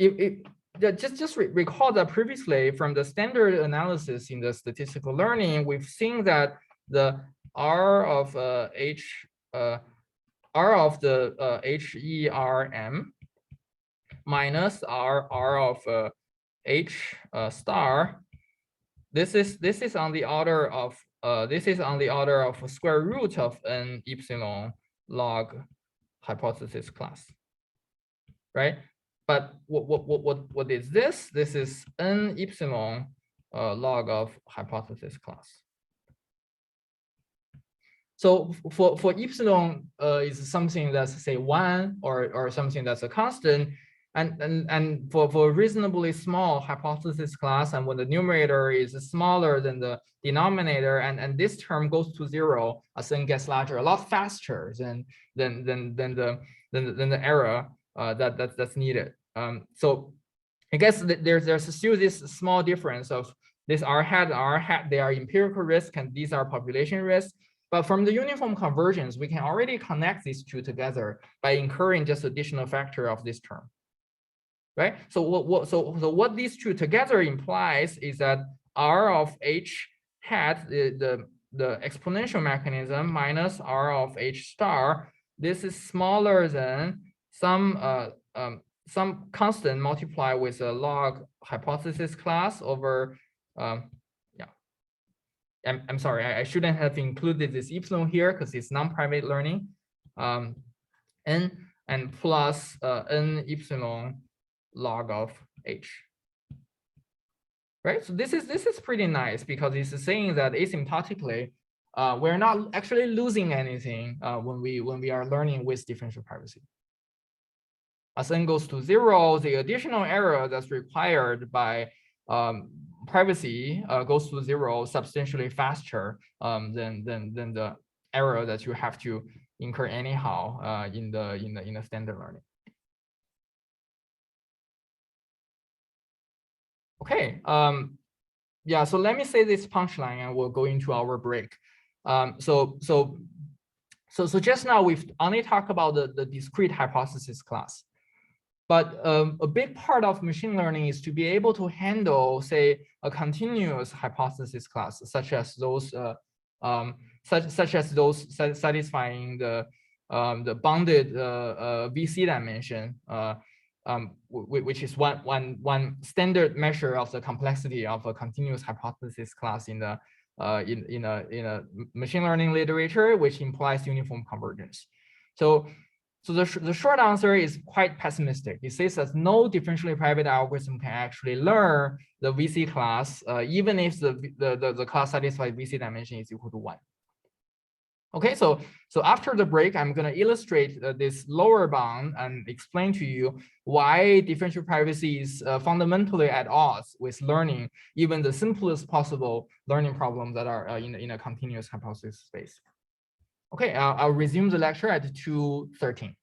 just recall that previously from the standard analysis in the statistical learning, we've seen that the R of H R of the HERM minus R of H star. This is on the order of square root of n epsilon log hypothesis class, right? But what is this? This is n epsilon log of hypothesis class. So for epsilon is something that's, say, 1 or something that's a constant, and for reasonably small hypothesis class, and when the numerator is smaller than the denominator, and this term goes to 0, as n gets larger a lot faster than the error that's needed. So I guess there's still this small difference of this R hat and R hat. They are empirical risk, and these are population risk. But from the uniform convergence, we can already connect these two together by incurring just additional factor of this term, right? So what these two together implies is that R of H hat, the exponential mechanism, minus R of H star, this is smaller than some constant multiplied with a log hypothesis class over I'm sorry, I shouldn't have included this epsilon here because it's non-private learning. N and plus n epsilon log of H. Right. So this is pretty nice because it's saying that asymptotically, we're not actually losing anything when we are learning with differential privacy. As n goes to 0, the additional error that's required by privacy goes to 0 substantially faster than the error that you have to incur anyhow in the standard learning. Okay. Yeah. So let me say this punchline, and we'll go into our break. So just now we've only talked about the discrete hypothesis class. But a big part of machine learning is to be able to handle, say, a continuous hypothesis class, such as those satisfying the bounded VC dimension, which is one standard measure of the complexity of a continuous hypothesis class in the in a machine learning literature, which implies uniform convergence. So the short answer is quite pessimistic. It says that no differentially private algorithm can actually learn the VC class, even if the class satisfied VC dimension is equal to 1. Okay, so after the break, I'm going to illustrate this lower bound and explain to you why differential privacy is fundamentally at odds with learning even the simplest possible learning problems that are in a continuous hypothesis space. Okay, I'll resume the lecture at 2:13.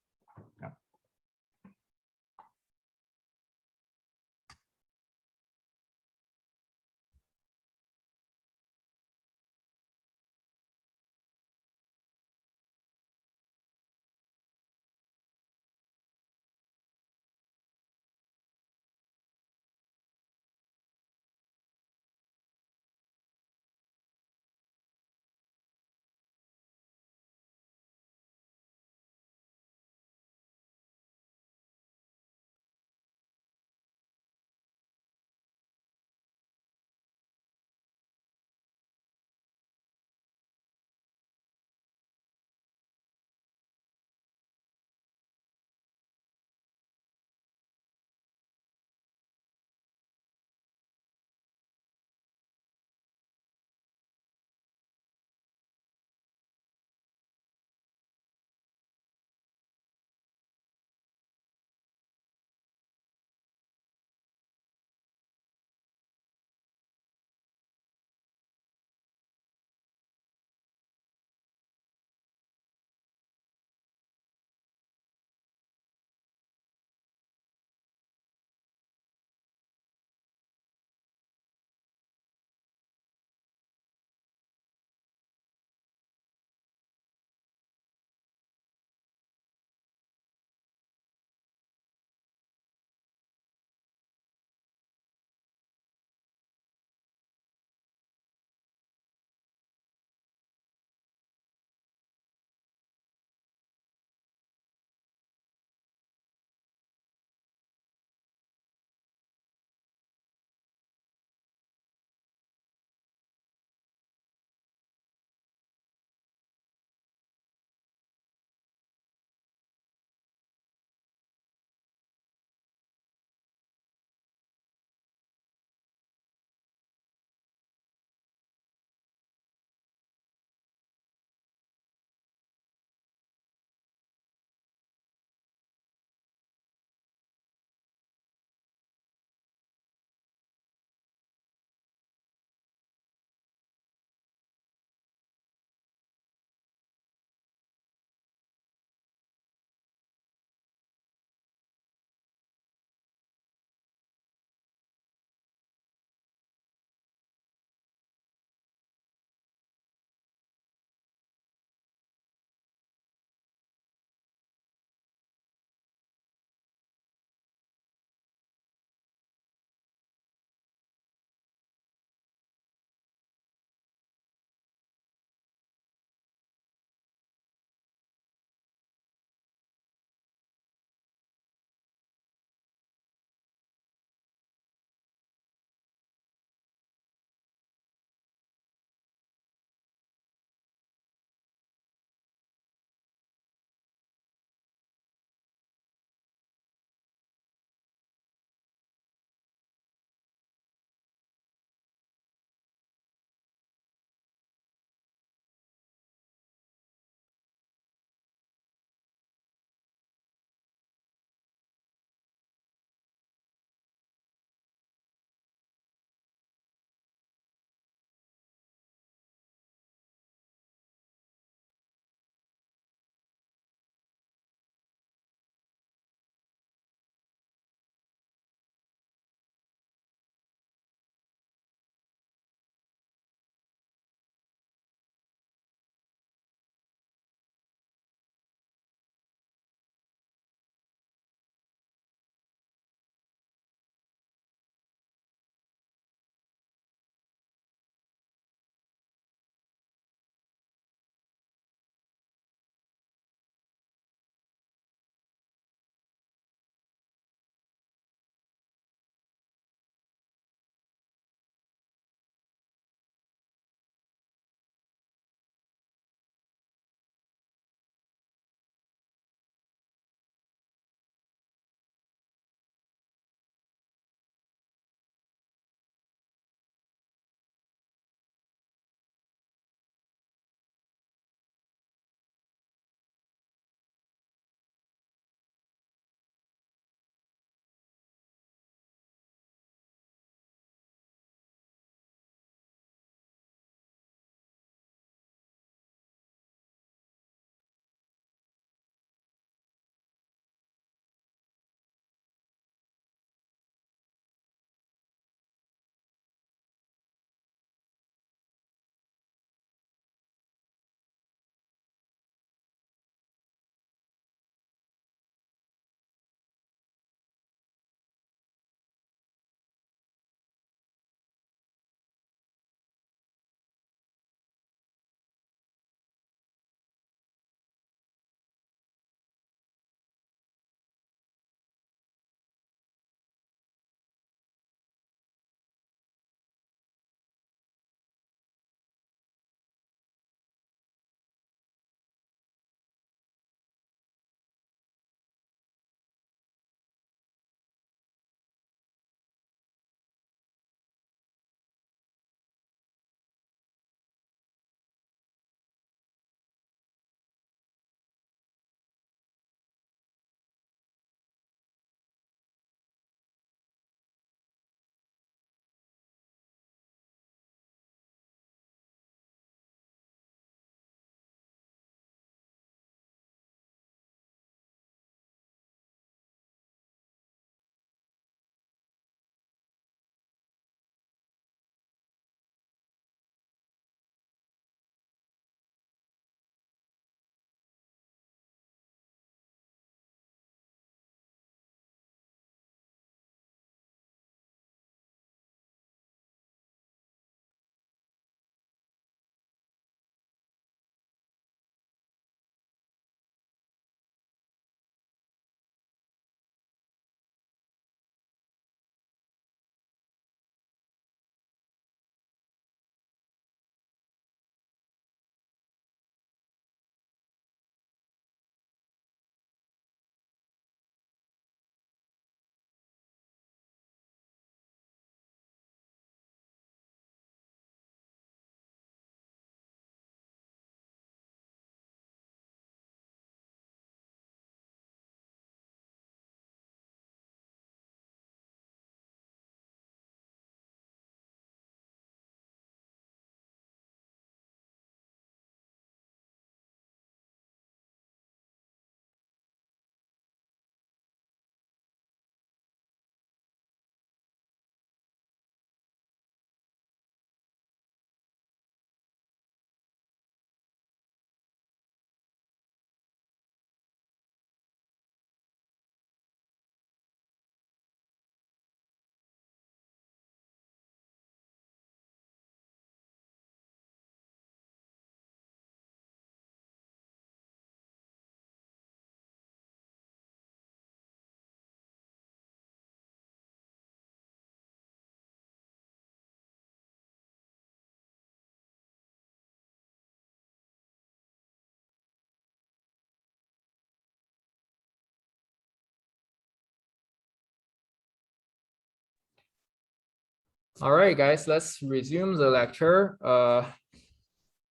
All right, guys, let's resume the lecture.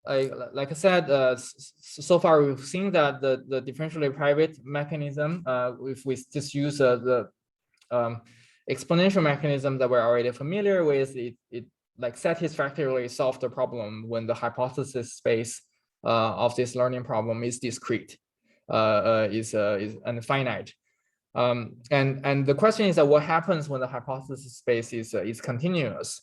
Like I said, so far we've seen that the differentially private mechanism, if we just use the exponential mechanism that we're already familiar with, it like satisfactorily solve the problem when the hypothesis space of this learning problem is discrete, is infinite. And the question is that what happens when the hypothesis space is continuous?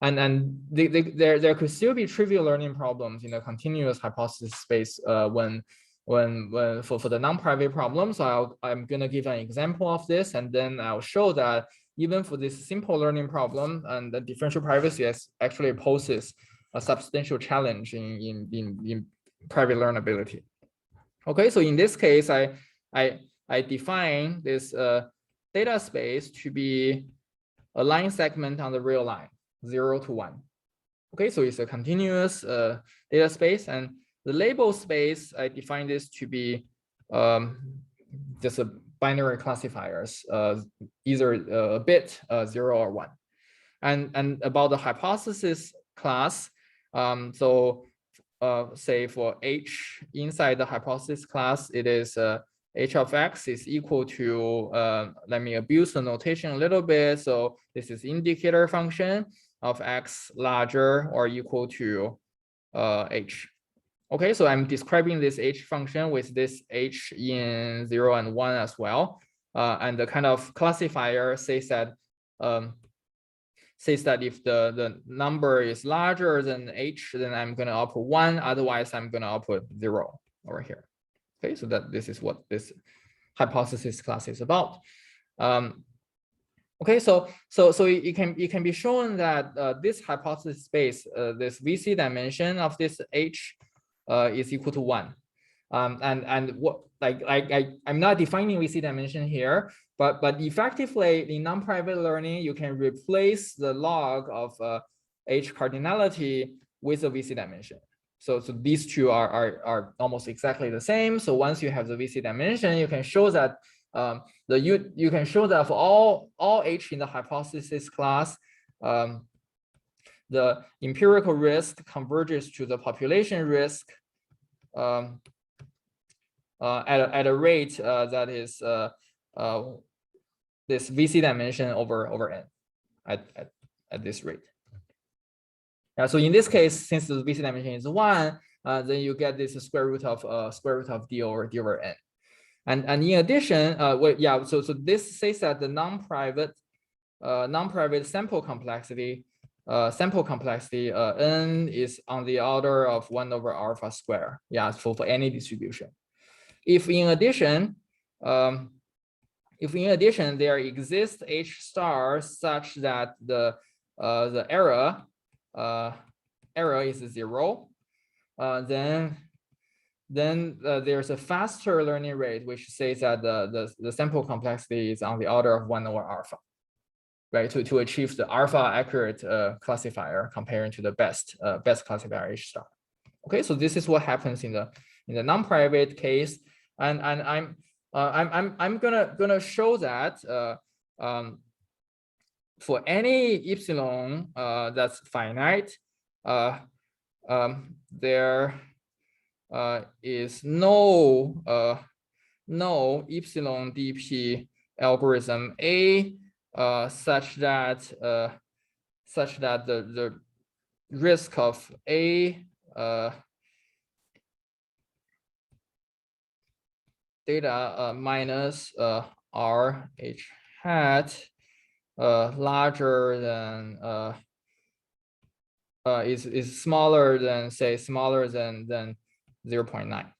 And there could still be trivial learning problems in the continuous hypothesis space when for the non-private problem. So I'm gonna give an example of this, and then I'll show that even for this simple learning problem, and the differential privacy actually poses a substantial challenge in private learnability. Okay, so in this case, I define this data space to be a line segment on the real line, 0 to 1. Okay, so it's a continuous data space, and the label space, I define this to be just a binary classifiers, either a bit 0 or 1. And about the hypothesis class, so say for H inside the hypothesis class, it is H of X is equal to, let me abuse the notation a little bit. So this is indicator function of X larger or equal to H. Okay, so I'm describing this H function with this H in 0 and 1 as well. And the kind of classifier says that if the number is larger than H, then I'm going to output 1. Otherwise, I'm going to output 0 over here. Okay, so that this is what this hypothesis class is about. Okay, so it can be shown that this hypothesis space, this VC dimension of this H, is equal to 1. And what I'm not defining VC dimension here, but effectively in non-private learning, you can replace the log of H cardinality with a VC dimension. So these two are almost exactly the same. So once you have the VC dimension, you can show that you can show that for all H in the hypothesis class, the empirical risk converges to the population risk at a rate that is this VC dimension over n at this rate. So in this case, since the VC dimension is 1, then you get this square root of d over n. And in addition, so this says that the non-private sample complexity n is on the order of 1 over alpha square. Yeah, for any distribution. If in addition there exists H star such that the error is 0, then there's a faster learning rate which says that the sample complexity is on the order of 1 over alpha, right? To achieve the alpha accurate classifier comparing to the best classifier H star. Okay, so this is what happens in the non-private case, and I'm gonna show that for any epsilon that's finite, there is no epsilon dp algorithm A such that the risk of A data minus R H hat larger than is smaller than, say, smaller than 0.9.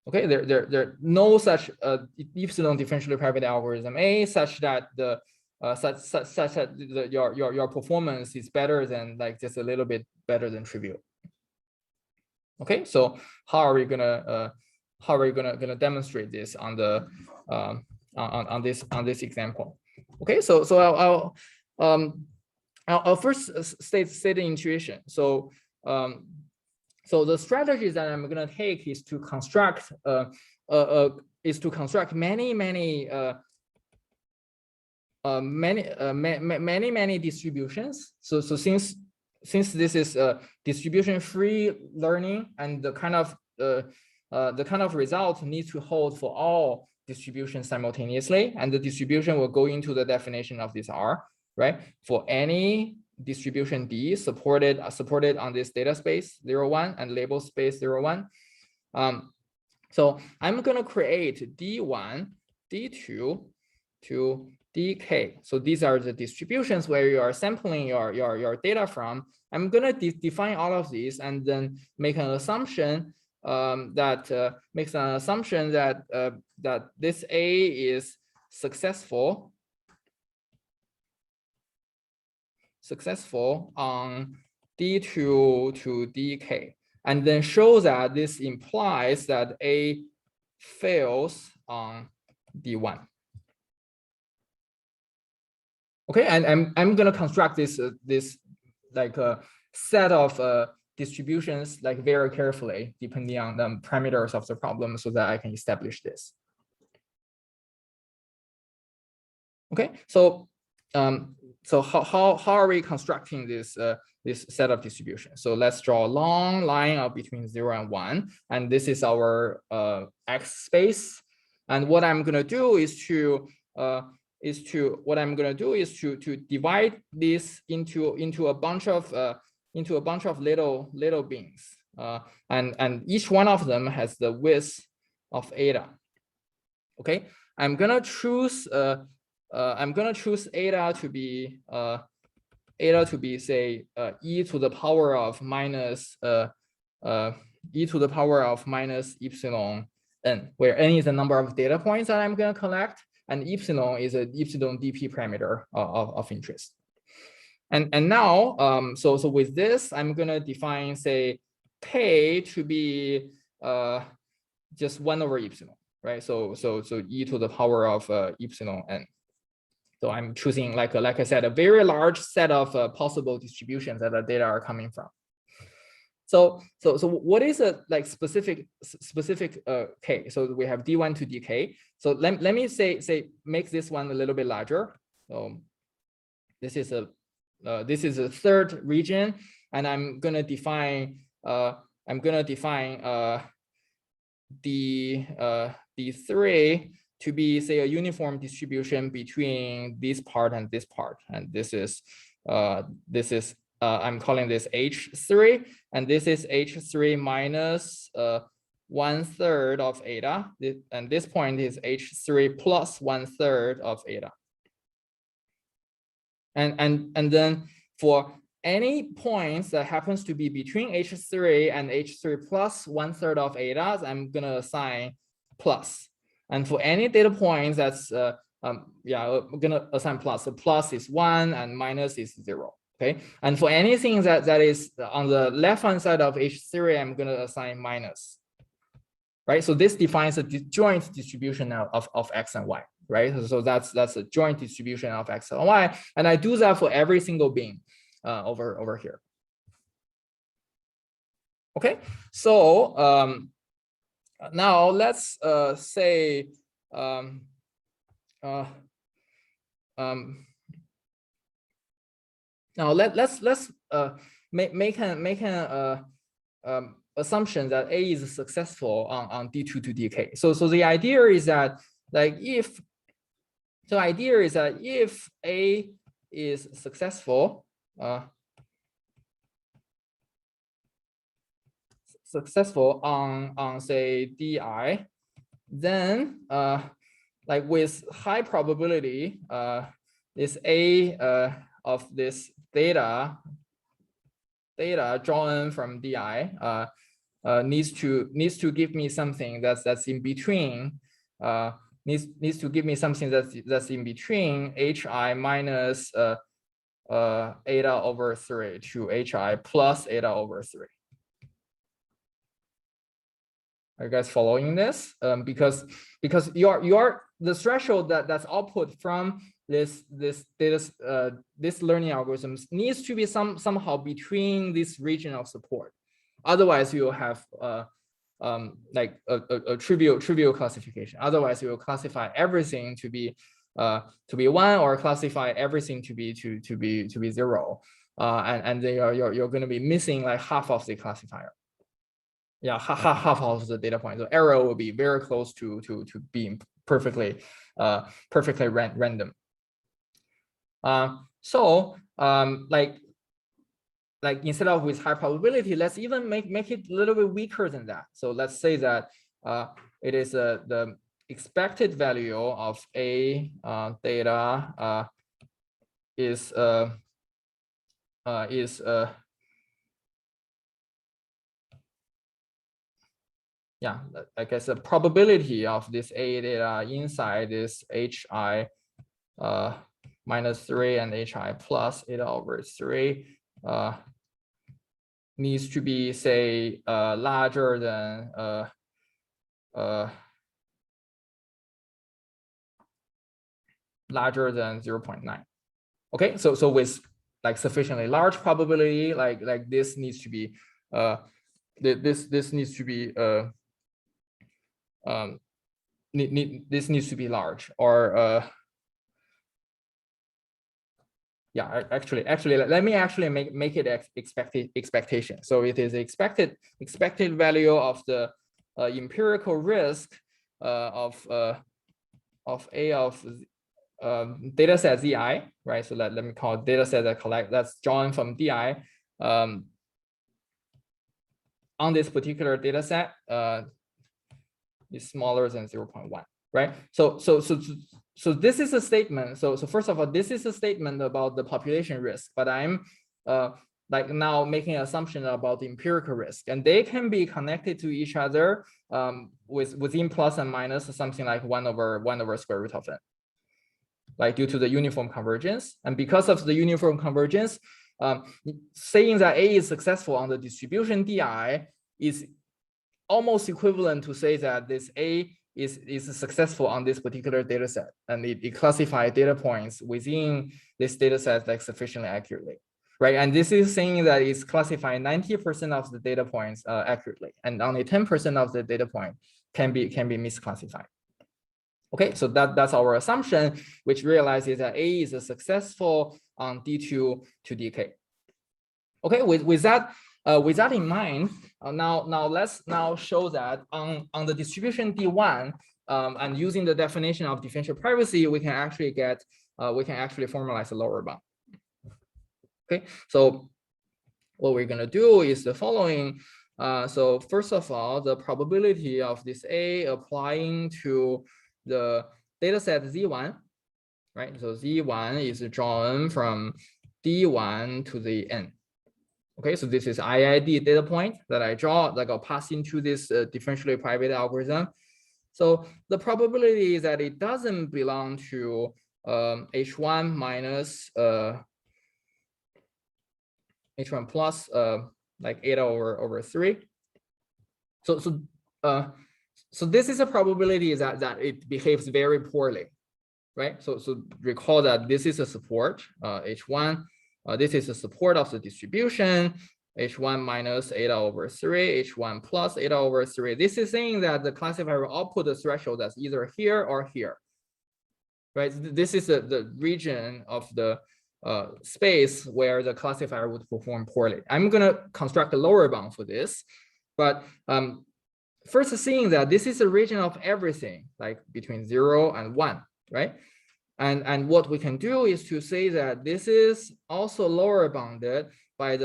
Okay, there no such epsilon differentially private algorithm A such that the such that your performance is better than, like, just a little bit better than trivial. Okay, so how are we gonna demonstrate this on the on this example? Okay, so I'll first state the intuition. So the strategy that I'm gonna take is to construct many many distributions. So since this is a distribution-free learning, and the kind of result needs to hold for all distributions simultaneously, and the distribution will go into the definition of this R, right? For any distribution D supported on this data space 0, 1 and label space 0, 1. So I'm going to create D1, D2 to DK. So these are the distributions where you are sampling your data from. I'm going to define all of these and then make an assumption that this A is successful on D2 to DK, and then show that this implies that A fails on D1. Okay, and I'm gonna construct this like a set of distributions like very carefully depending on the parameters of the problem, so that I can establish this. Okay, so how are we constructing this this set of distributions? So let's draw a long line of between 0 and 1, and this is our X space. And what I'm gonna do is to divide this into a bunch of little bins, and each one of them has the width of eta. Okay, I'm gonna choose eta to be say e to the power of minus epsilon n, where n is the number of data points that I'm going to collect, and epsilon is a epsilon dp parameter of interest. And now so with this I'm going to define say k to be just 1 over epsilon, right? So e to the power of epsilon n. So I'm choosing, like I said, a very large set of possible distributions that the data are coming from. So what is a like specific k? So we have D1 to DK. So let me say make this one a little bit larger. So this is a third region, and I'm gonna define D3 to be say a uniform distribution between this part and this part, and this is I'm calling this H3, and this is H3 minus 1/3 of eta, and this point is H3 plus 1/3 of eta. And then for any points that happens to be between H3 and H3 plus 1/3 of eta, I'm gonna assign plus. And for any data points that's we're gonna assign plus. So plus is 1 and minus is 0. Okay, and for anything that is on the left-hand side of H3, I'm gonna assign minus. Right, so this defines a joint distribution of x and y. Right, so that's a joint distribution of x and y, and I do that for every single bin over here. Okay, so now let's say now let's make an assumption that A is successful on D2 to DK. So the idea is that if A is successful on say DI, then like with high probability this A of this data drawn from DI needs to give me something that's in between needs to give me something that's in between HI minus eta over 3 to HI plus eta over 3. Are you guys following this? Because the threshold that's output from this learning algorithms needs to be somehow between this region of support. Otherwise, you will have like a trivial classification. Otherwise, you will classify everything to be to be 1, or classify everything to be 0. And then you're going to be missing like half of the classifier. Yeah, half of the data point. So error will be very close to being perfectly random. Like instead of with high probability, let's even make it a little bit weaker than that. So let's say that it is the expected value of A data is yeah, I guess the probability of this A data inside is HI minus 3 and HI plus eta over 3 needs to be, say, larger than 0.9. Okay, so with like sufficiently large probability, like this needs to be this needs to be this needs to be large, or yeah, actually let me actually make it expectation. So it is expected value of the empirical risk of A of data set Zi, right? So let me call it data set that's drawn from Di on this particular data set is smaller than 0.1, right? So this is a statement. So first of all, this is a statement about the population risk, but I'm like now making an assumption about the empirical risk, and they can be connected to each other within plus and minus something like 1 over square root of n, like due to the uniform convergence. And because of the uniform convergence, saying that A is successful on the distribution Di is almost equivalent to say that this A is successful on this particular data set, and it classifies data points within this data set like sufficiently accurately, right? And this is saying that it's classifying 90% of the data points accurately, and only 10% of the data point can be misclassified. Okay, so that's our assumption, which realizes that A is successful on D2 to DK. Okay, with that in mind, now let's show that on the distribution D1, and using the definition of differential privacy, we can actually formalize a lower bound. Okay, so what we're gonna do is the following. So first of all, the probability of this A applying to the data set Z1, right? So Z1 is drawn from D1 to the N. Okay, so this is IID data point that I draw, that I'll pass into this differentially private algorithm. So the probability is that it doesn't belong to H1 minus H1 plus like eta over 3. So this is a probability that it behaves very poorly, right? So recall that this is a support H1. This is the support of the distribution, H1 minus eta over 3, H1 plus eta over 3. This is saying that the classifier will output the threshold that's either here or here, right? This is the region of the space where the classifier would perform poorly. I'm gonna construct a lower bound for this, but first seeing that this is a region of everything, like between 0 and 1, right? And what we can do is to say that this is also lower bounded by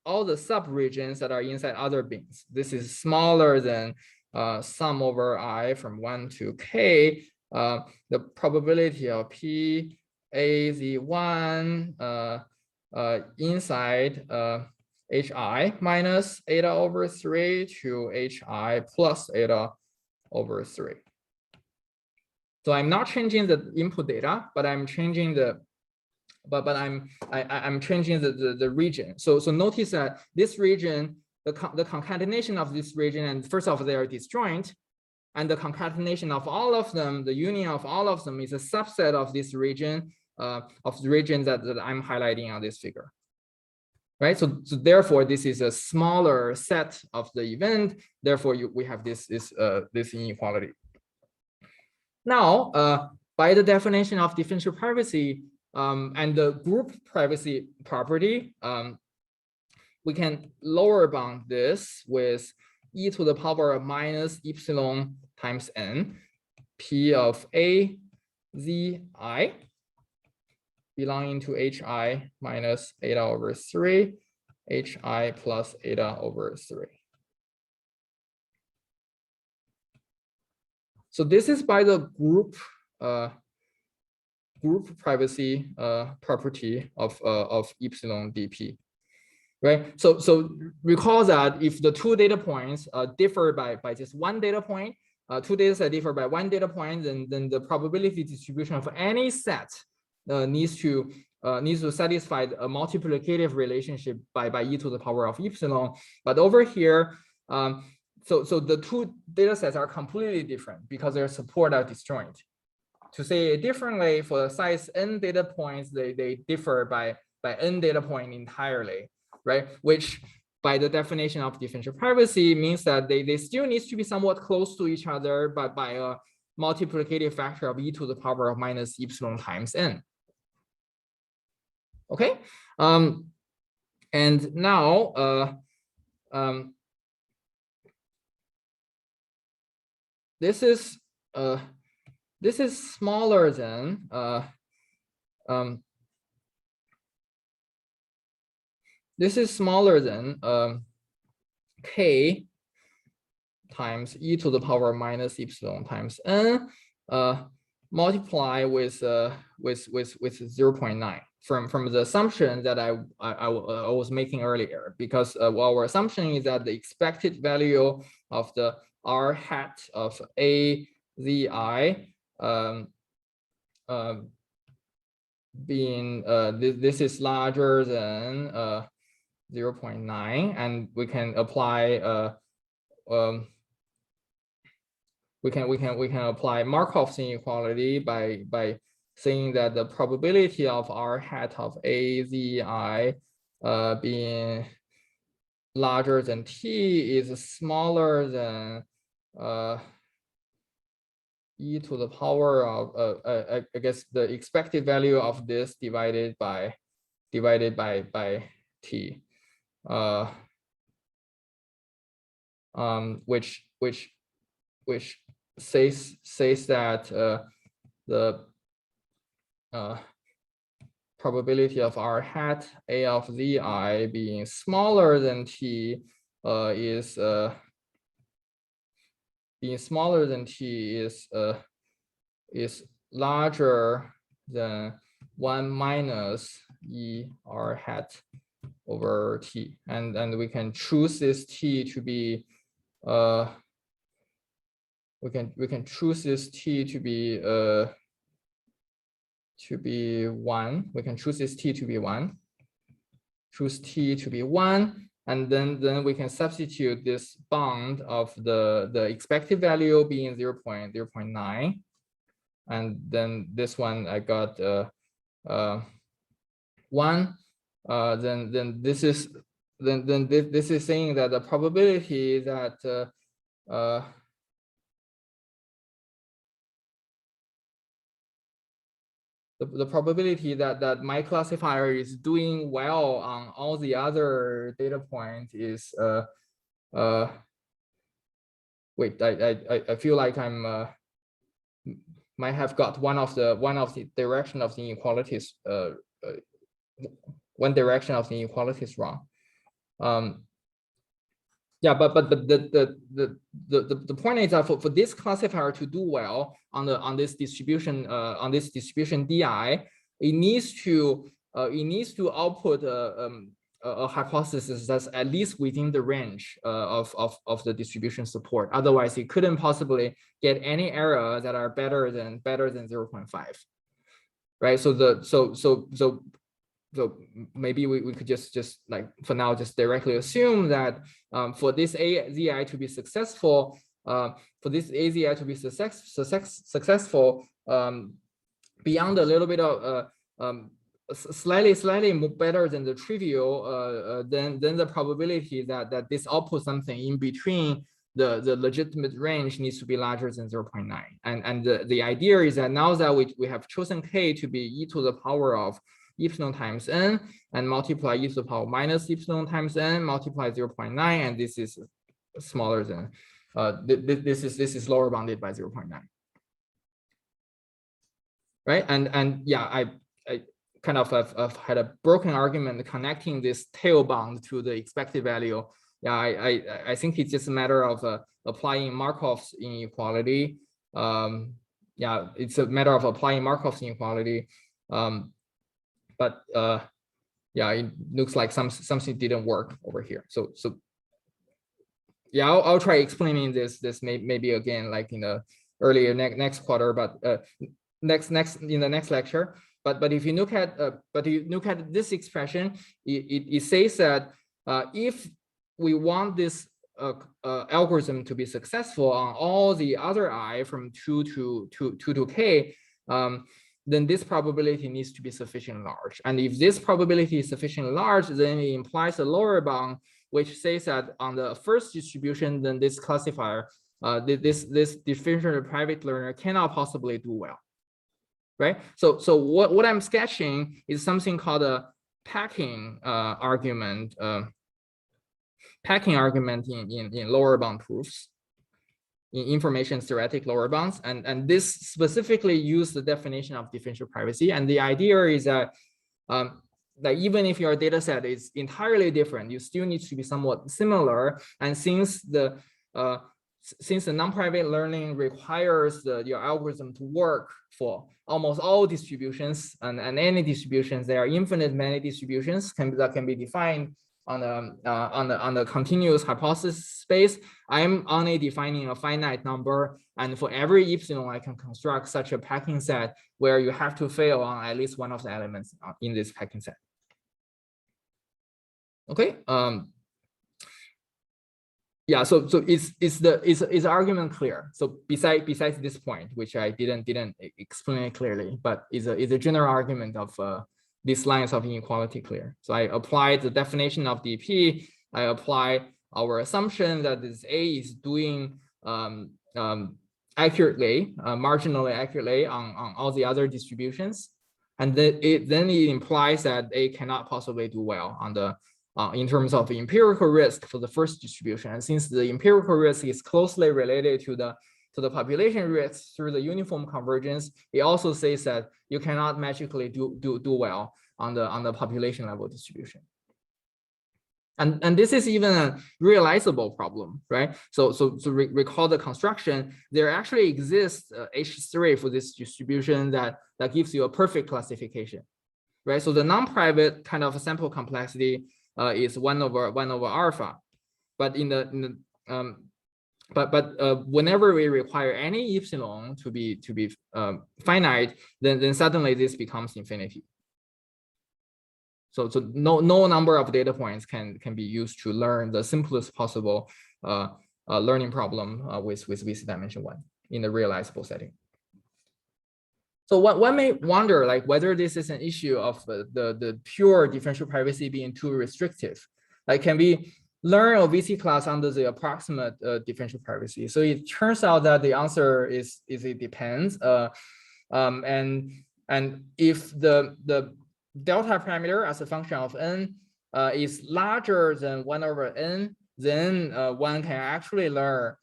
all the sub-regions that are inside other bins. This is smaller than sum over I from 1 to k. The probability of P A Z1 inside HI minus eta over 3 to HI plus eta over 3. So I'm not changing the input data, but I'm changing the I'm changing the region. So notice that this region, the concatenation of this region, and first of all, they are disjoint, and the concatenation of all of them, the union of all of them is a subset of this region, of the region that I'm highlighting on this figure. Right, so therefore this is a smaller set of the event. Therefore, we have this inequality. Now, by the definition of differential privacy and the group privacy property, we can lower bound this with e to the power of minus epsilon times n, p of a z I belonging to hi minus eta over 3, hi plus eta over 3. So this is by the group privacy property of epsilon dp, right? So recall that if the two data points differ by just one data point, two data sets differ by one data point, then the probability distribution of any set needs to satisfy a multiplicative relationship by e to the power of epsilon. But over here, so the two data sets are completely different because their support are disjoint. To say it differently, for the size n data points, they differ by n data point entirely, right? Which by the definition of differential privacy means that they still need to be somewhat close to each other, but by a multiplicative factor of e to the power of minus epsilon times n. Okay, and now this is smaller than k times e to the power minus epsilon times n multiply with 0.9 from the assumption that I was making earlier, because our assumption is that the expected value of the r hat of a z I being this is larger than 0.9, and we can apply we can apply Markov's inequality by saying that the probability of r hat of a z I being larger than t is smaller than e to the power of I guess the expected value of this divided by t, which says that the probability of r hat a of z I being smaller than t is larger than 1 minus e r hat over t, and we can choose this t to be we can choose this t to be 1. We can choose this t to be 1. Choose t to be 1. And then we can substitute this bound of the expected value being 0.9, and then this one I got 1. Then this is saying that the probability that the probability that my classifier is doing well on all the other data points is wait, I feel like I'm might have got one of the direction of the inequalities one direction of the inequalities wrong. Yeah, but the point is that for this classifier to do well on this distribution di, it needs to output a hypothesis that's at least within the range of the distribution support. Otherwise, it couldn't possibly get any error that are better than 0.5, right? So maybe we could just like for now just directly assume that for this AZI to be successful, successful, beyond a little bit of slightly better than the trivial, then the probability that this outputs something in between the legitimate range needs to be larger than 0.9. And the idea is that now that we have chosen k to be e to the power of epsilon times n, and multiply e to the power minus epsilon times n, multiply 0.9, and this is smaller than this is lower bounded by 0.9. Right, and yeah, I kind of have had a broken argument connecting this tail bound to the expected value. Yeah, I think it's just a matter of applying Markov's inequality. Yeah, it's a matter of applying Markov's inequality. But yeah, it looks like something didn't work over here. So yeah, I'll try explaining this maybe again, like in the earlier next quarter, but next in the next lecture. But if you look at this expression, it says that if we want this algorithm to be successful on all the other I from 2 to k, then this probability needs to be sufficiently large. And if this probability is sufficiently large, then it implies a lower bound, which says that on the first distribution, then this classifier, this differential private learner cannot possibly do well. Right. So what I'm sketching is something called a packing argument. Packing argument in lower bound proofs, in information theoretic lower bounds, and this specifically use the definition of differential privacy. And the idea is that that even if your data set is entirely different, you still need to be somewhat similar. And since the non-private learning requires your algorithm to work for almost all distributions and any distributions, there are infinite many distributions that can be defined on the continuous hypothesis space. I'm only defining a finite number, and for every epsilon, I can construct such a packing set where you have to fail on at least one of the elements in this packing set. Okay. Yeah, so is the argument clear? So besides this point, which I didn't explain it clearly, but is a general argument of these lines of inequality clear? So I applied the definition of DP. I apply our assumption that this A is doing accurately, marginally accurately on all the other distributions, and then it implies that A cannot possibly do well on the in terms of empirical risk for the first distribution. And since the empirical risk is closely related to the population risk through the uniform convergence, it also says that you cannot magically do well on the population level distribution. And this is even a realizable problem, right? So recall the construction. There actually exists H3 for this distribution that gives you a perfect classification, right? So the non-private kind of sample complexity is 1 over alpha, but whenever we require any epsilon to be finite, then suddenly this becomes infinity. So no number of data points can be used to learn the simplest possible learning problem with VC dimension 1 in the realizable setting. So one may wonder, like, whether this is an issue of the pure differential privacy being too restrictive. Like, can we learn a VC class under the approximate differential privacy? So it turns out that the answer is it depends. And if the delta parameter as a function of n is larger than 1 over n, then one can actually learn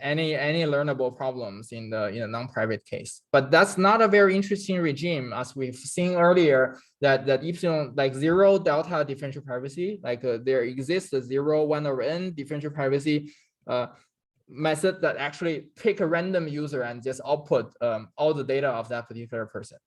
any learnable problems in the non-private case. But that's not a very interesting regime, as we've seen earlier, that epsilon, like 0 delta differential privacy, like there exists a 0 1 over n differential privacy method that actually pick a random user and just output all the data of that particular person,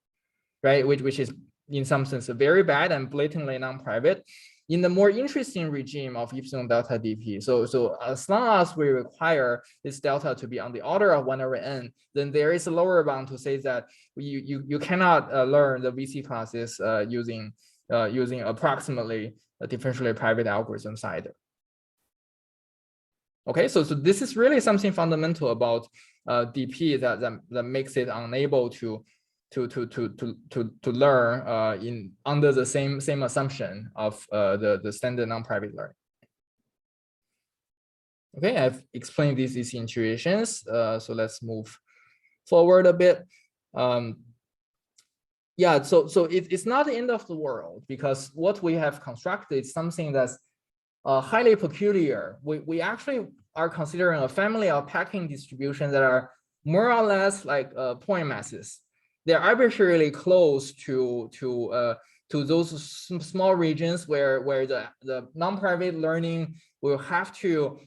right? Which is in some sense very bad and blatantly non-private. In the more interesting regime of epsilon delta dp, so as long as we require this delta to be on the order of 1 over n, then there is a lower bound to say that you cannot learn the VC classes using approximately a differentially private algorithms either. Okay, so this is really something fundamental about DP that makes it unable to learn under the same assumption of the standard non-private learning. Okay, I've explained these intuitions. So let's move forward a bit. Yeah, so it's not the end of the world, because what we have constructed is something that's highly peculiar. We actually are considering a family of packing distributions that are more or less like point masses. They're arbitrarily close to those small regions where the non-private learning will have to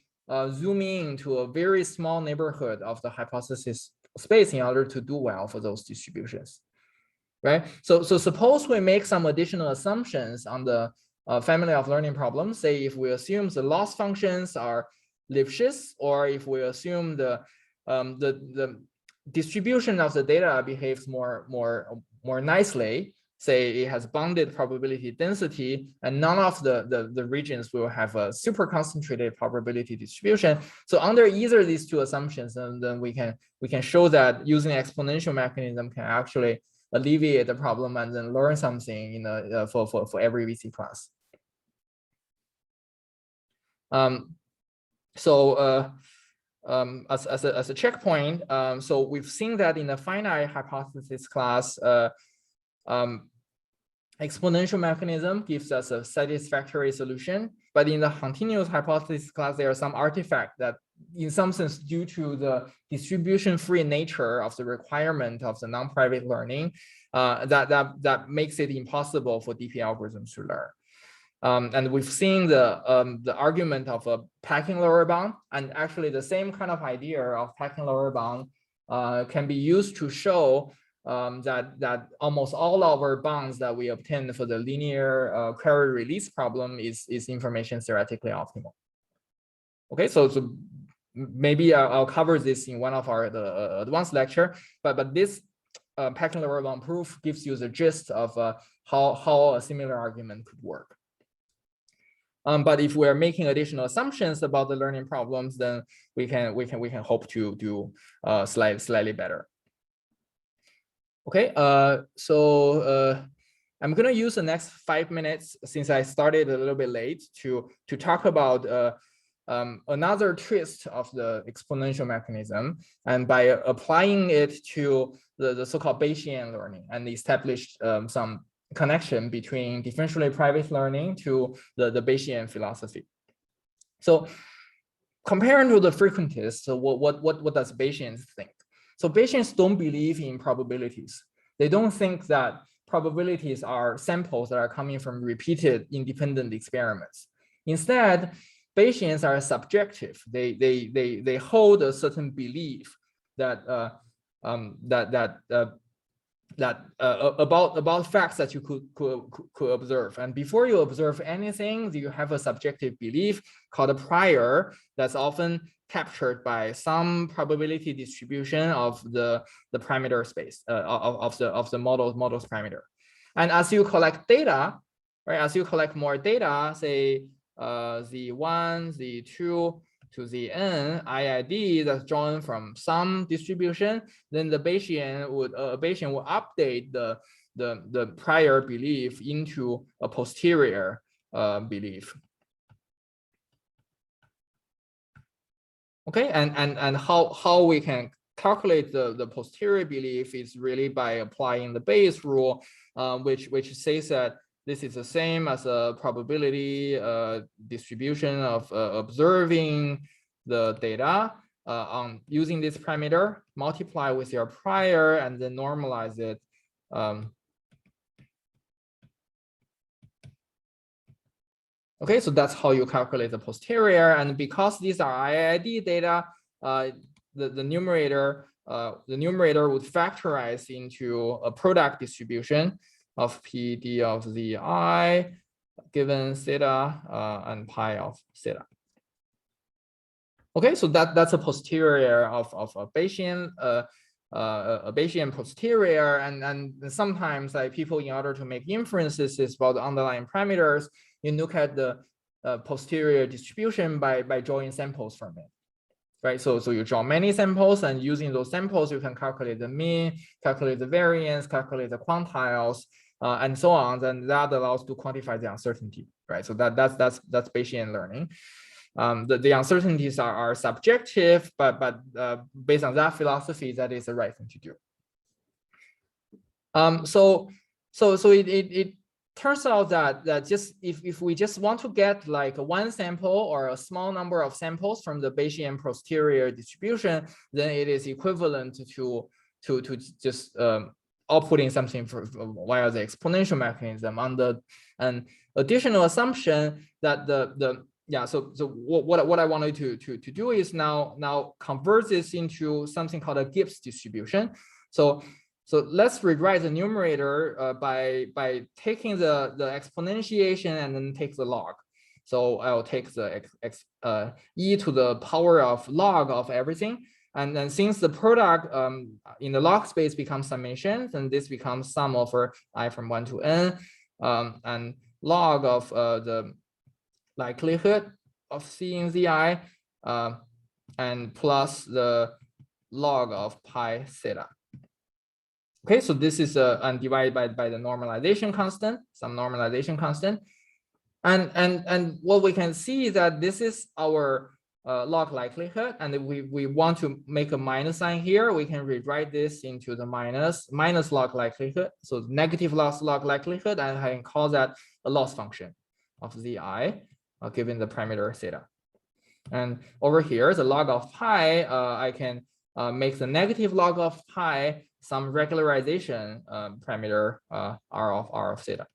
zoom in to a very small neighborhood of the hypothesis space in order to do well for those distributions. Right? So suppose we make some additional assumptions on the family of learning problems. Say if we assume the loss functions are Lipschitz, or if we assume the distribution of the data behaves more nicely. Say it has bounded probability density, and none of the regions will have a super concentrated probability distribution. So under either of these two assumptions, and then we can show that using exponential mechanism can actually alleviate the problem and then learn something for every VC class. As a checkpoint, so we've seen that in the finite hypothesis class, exponential mechanism gives us a satisfactory solution. But in the continuous hypothesis class, there are some artifacts that, in some sense, due to the distribution-free nature of the requirement of the non-private learning, that makes it impossible for DP algorithms to learn. And we've seen the argument of a packing lower bound, and actually the same kind of idea of packing lower bound can be used to show that almost all of our bounds that we obtain for the linear query release problem is information theoretically optimal. Okay, so maybe I'll cover this in one of our advanced lecture, but this packing lower bound proof gives you the gist of how a similar argument could work. But if we're making additional assumptions about the learning problems, then we can hope to do slightly better. Okay, I'm gonna use the next 5 minutes, since I started a little bit late, to talk about another twist of the exponential mechanism, and by applying it to the so-called Bayesian learning, and establish some connection between differentially private learning to the Bayesian philosophy. So comparing to the frequentists, so what does Bayesians think? So Bayesians don't believe in probabilities. They don't think that probabilities are samples that are coming from repeated independent experiments. Instead, Bayesians are subjective. They hold a certain belief that about facts that you could observe. And before you observe anything, you have a subjective belief called a prior that's often captured by some probability distribution of the parameter space of the model's parameter. And as you collect data, right? As you collect more data, say Z1, Z2 to the n IID that's drawn from some distribution, then the Bayesian would update the prior belief into a posterior belief. Okay, and how we can calculate the posterior belief is really by applying the Bayes rule, which says that this is the same as a probability distribution of observing the data on using this parameter, multiply with your prior, and then normalize it. Okay, so that's how you calculate the posterior. And because these are IID data, the numerator would factorize into a product distribution of PD of Zi given theta and pi of theta. Okay, so that's a posterior of a Bayesian posterior, and sometimes like people, in order to make inferences about the underlying parameters, you look at the posterior distribution by drawing samples from it. Right, so you draw many samples, and using those samples, you can calculate the mean, calculate the variance, calculate the quantiles, and so on. And that allows to quantify the uncertainty. Right, so that's Bayesian learning. the uncertainties are subjective, but based on that philosophy, that is the right thing to do. So it turns out that just if we just want to get like one sample or a small number of samples from the Bayesian posterior distribution, then it is equivalent to just outputting something via the exponential mechanism under an additional assumption that so what I wanted to do is now convert this into something called a Gibbs distribution. So let's rewrite the numerator by taking the exponentiation and then take the log. So I'll take the e to the power of log of everything. And then since the product in the log space becomes summation, then this becomes sum over I from 1 to n, and log of the likelihood of seeing zi, and plus the log of pi theta. Okay, so this is divided by the normalization constant, some normalization constant. And what we can see is that this is our log likelihood. And if we want to make a minus sign here, we can rewrite this into the minus log likelihood. So negative log likelihood, and I can call that a loss function of zi, given the parameter theta. And over here, the log of pi, I can make the negative log of pi some regularization parameter r of theta.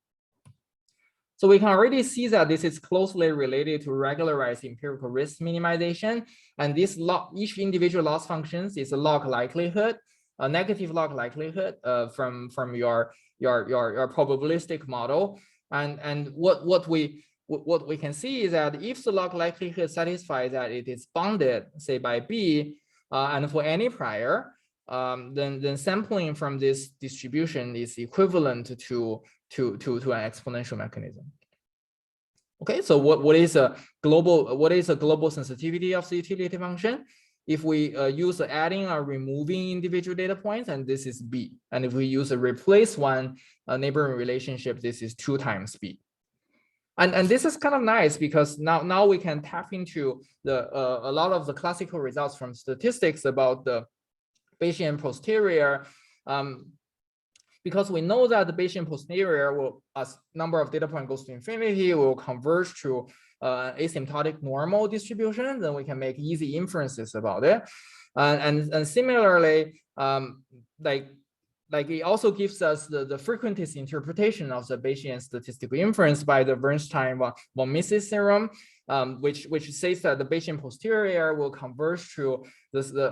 So we can already see that this is closely related to regularized empirical risk minimization. And this each individual loss functions is a log likelihood, a negative log likelihood from your probabilistic model. And what we can see is that if the log likelihood satisfies that it is bounded, say by B, and for any prior, then sampling from this distribution is equivalent to an exponential mechanism. Okay, so what is a global sensitivity of the utility function? If we use adding or removing individual data points, and this is B. And if we use a replace one neighboring relationship, this is 2 times B. And this is kind of nice because now we can tap into a lot of the classical results from statistics about the Bayesian posterior, because we know that the Bayesian posterior will, as number of data point goes to infinity, will converge to asymptotic normal distribution. Then we can make easy inferences about it. And similarly, like it also gives us the frequentist interpretation of the Bayesian statistical inference by the Bernstein-von Mises theorem, which says that the Bayesian posterior will converge to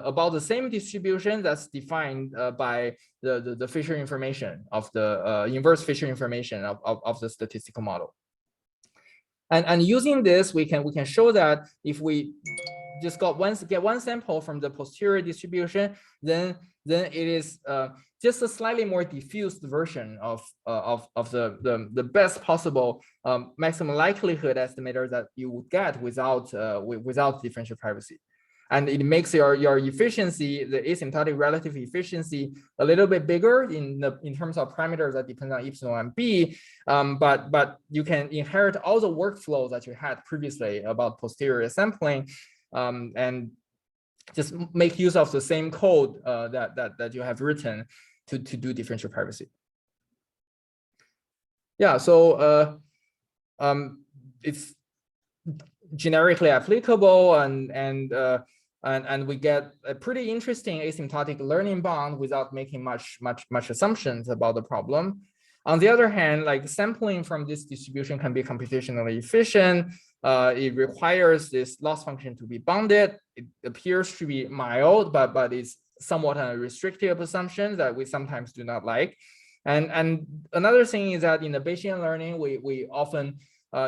about the same distribution that's defined by the Fisher information of the inverse Fisher information of the statistical model. And using this, we can show that if we just get one sample from the posterior distribution, then it is just a slightly more diffused version of the best possible maximum likelihood estimator that you would get without differential privacy. And it makes your efficiency, the asymptotic relative efficiency, a little bit bigger in terms of parameters that depend on epsilon and B. But you can inherit all the workflows that you had previously about posterior sampling, and just make use of the same code that you have written to do differential privacy. Yeah, so it's generically applicable, and we get a pretty interesting asymptotic learning bound without making much assumptions about the problem. On the other hand, like sampling from this distribution can be computationally efficient. It requires this loss function to be bounded. It appears to be mild, but it's somewhat a restrictive assumption that we sometimes do not like. And another thing is that in the Bayesian learning, we often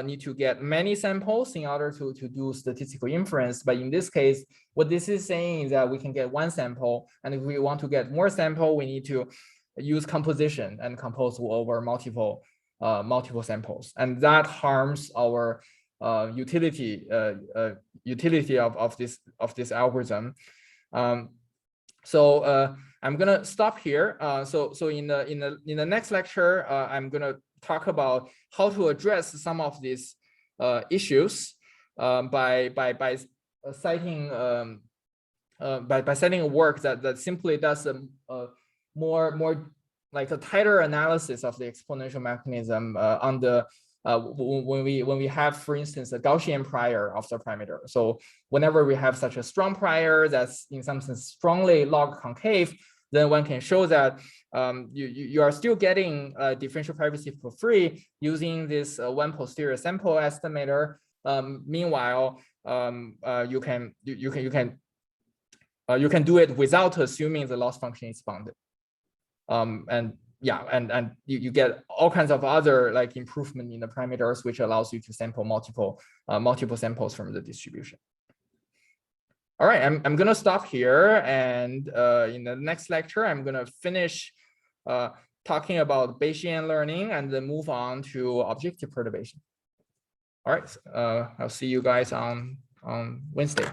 need to get many samples in order to do statistical inference. But in this case, what this is saying is that we can get one sample, and if we want to get more sample, we need to use composition and compose over multiple samples, and that harms our utility of this algorithm. So I'm gonna stop here. So in the next lecture, I'm gonna talk about how to address some of these issues. by citing by citing a work that simply does a more like a tighter analysis of the exponential mechanism on the when we have, for instance, a Gaussian prior of the parameter. So whenever we have such a strong prior that's in some sense strongly log concave, then one can show that you are still getting differential privacy for free using this one posterior sample estimator. Meanwhile, you can do it without assuming the loss function is bounded. And yeah, and you get all kinds of other like improvement in the parameters, which allows you to sample multiple samples from the distribution. All right, I'm gonna stop here, and in the next lecture, I'm gonna finish talking about Bayesian learning and then move on to objective perturbation. All right, I'll see you guys on Wednesday.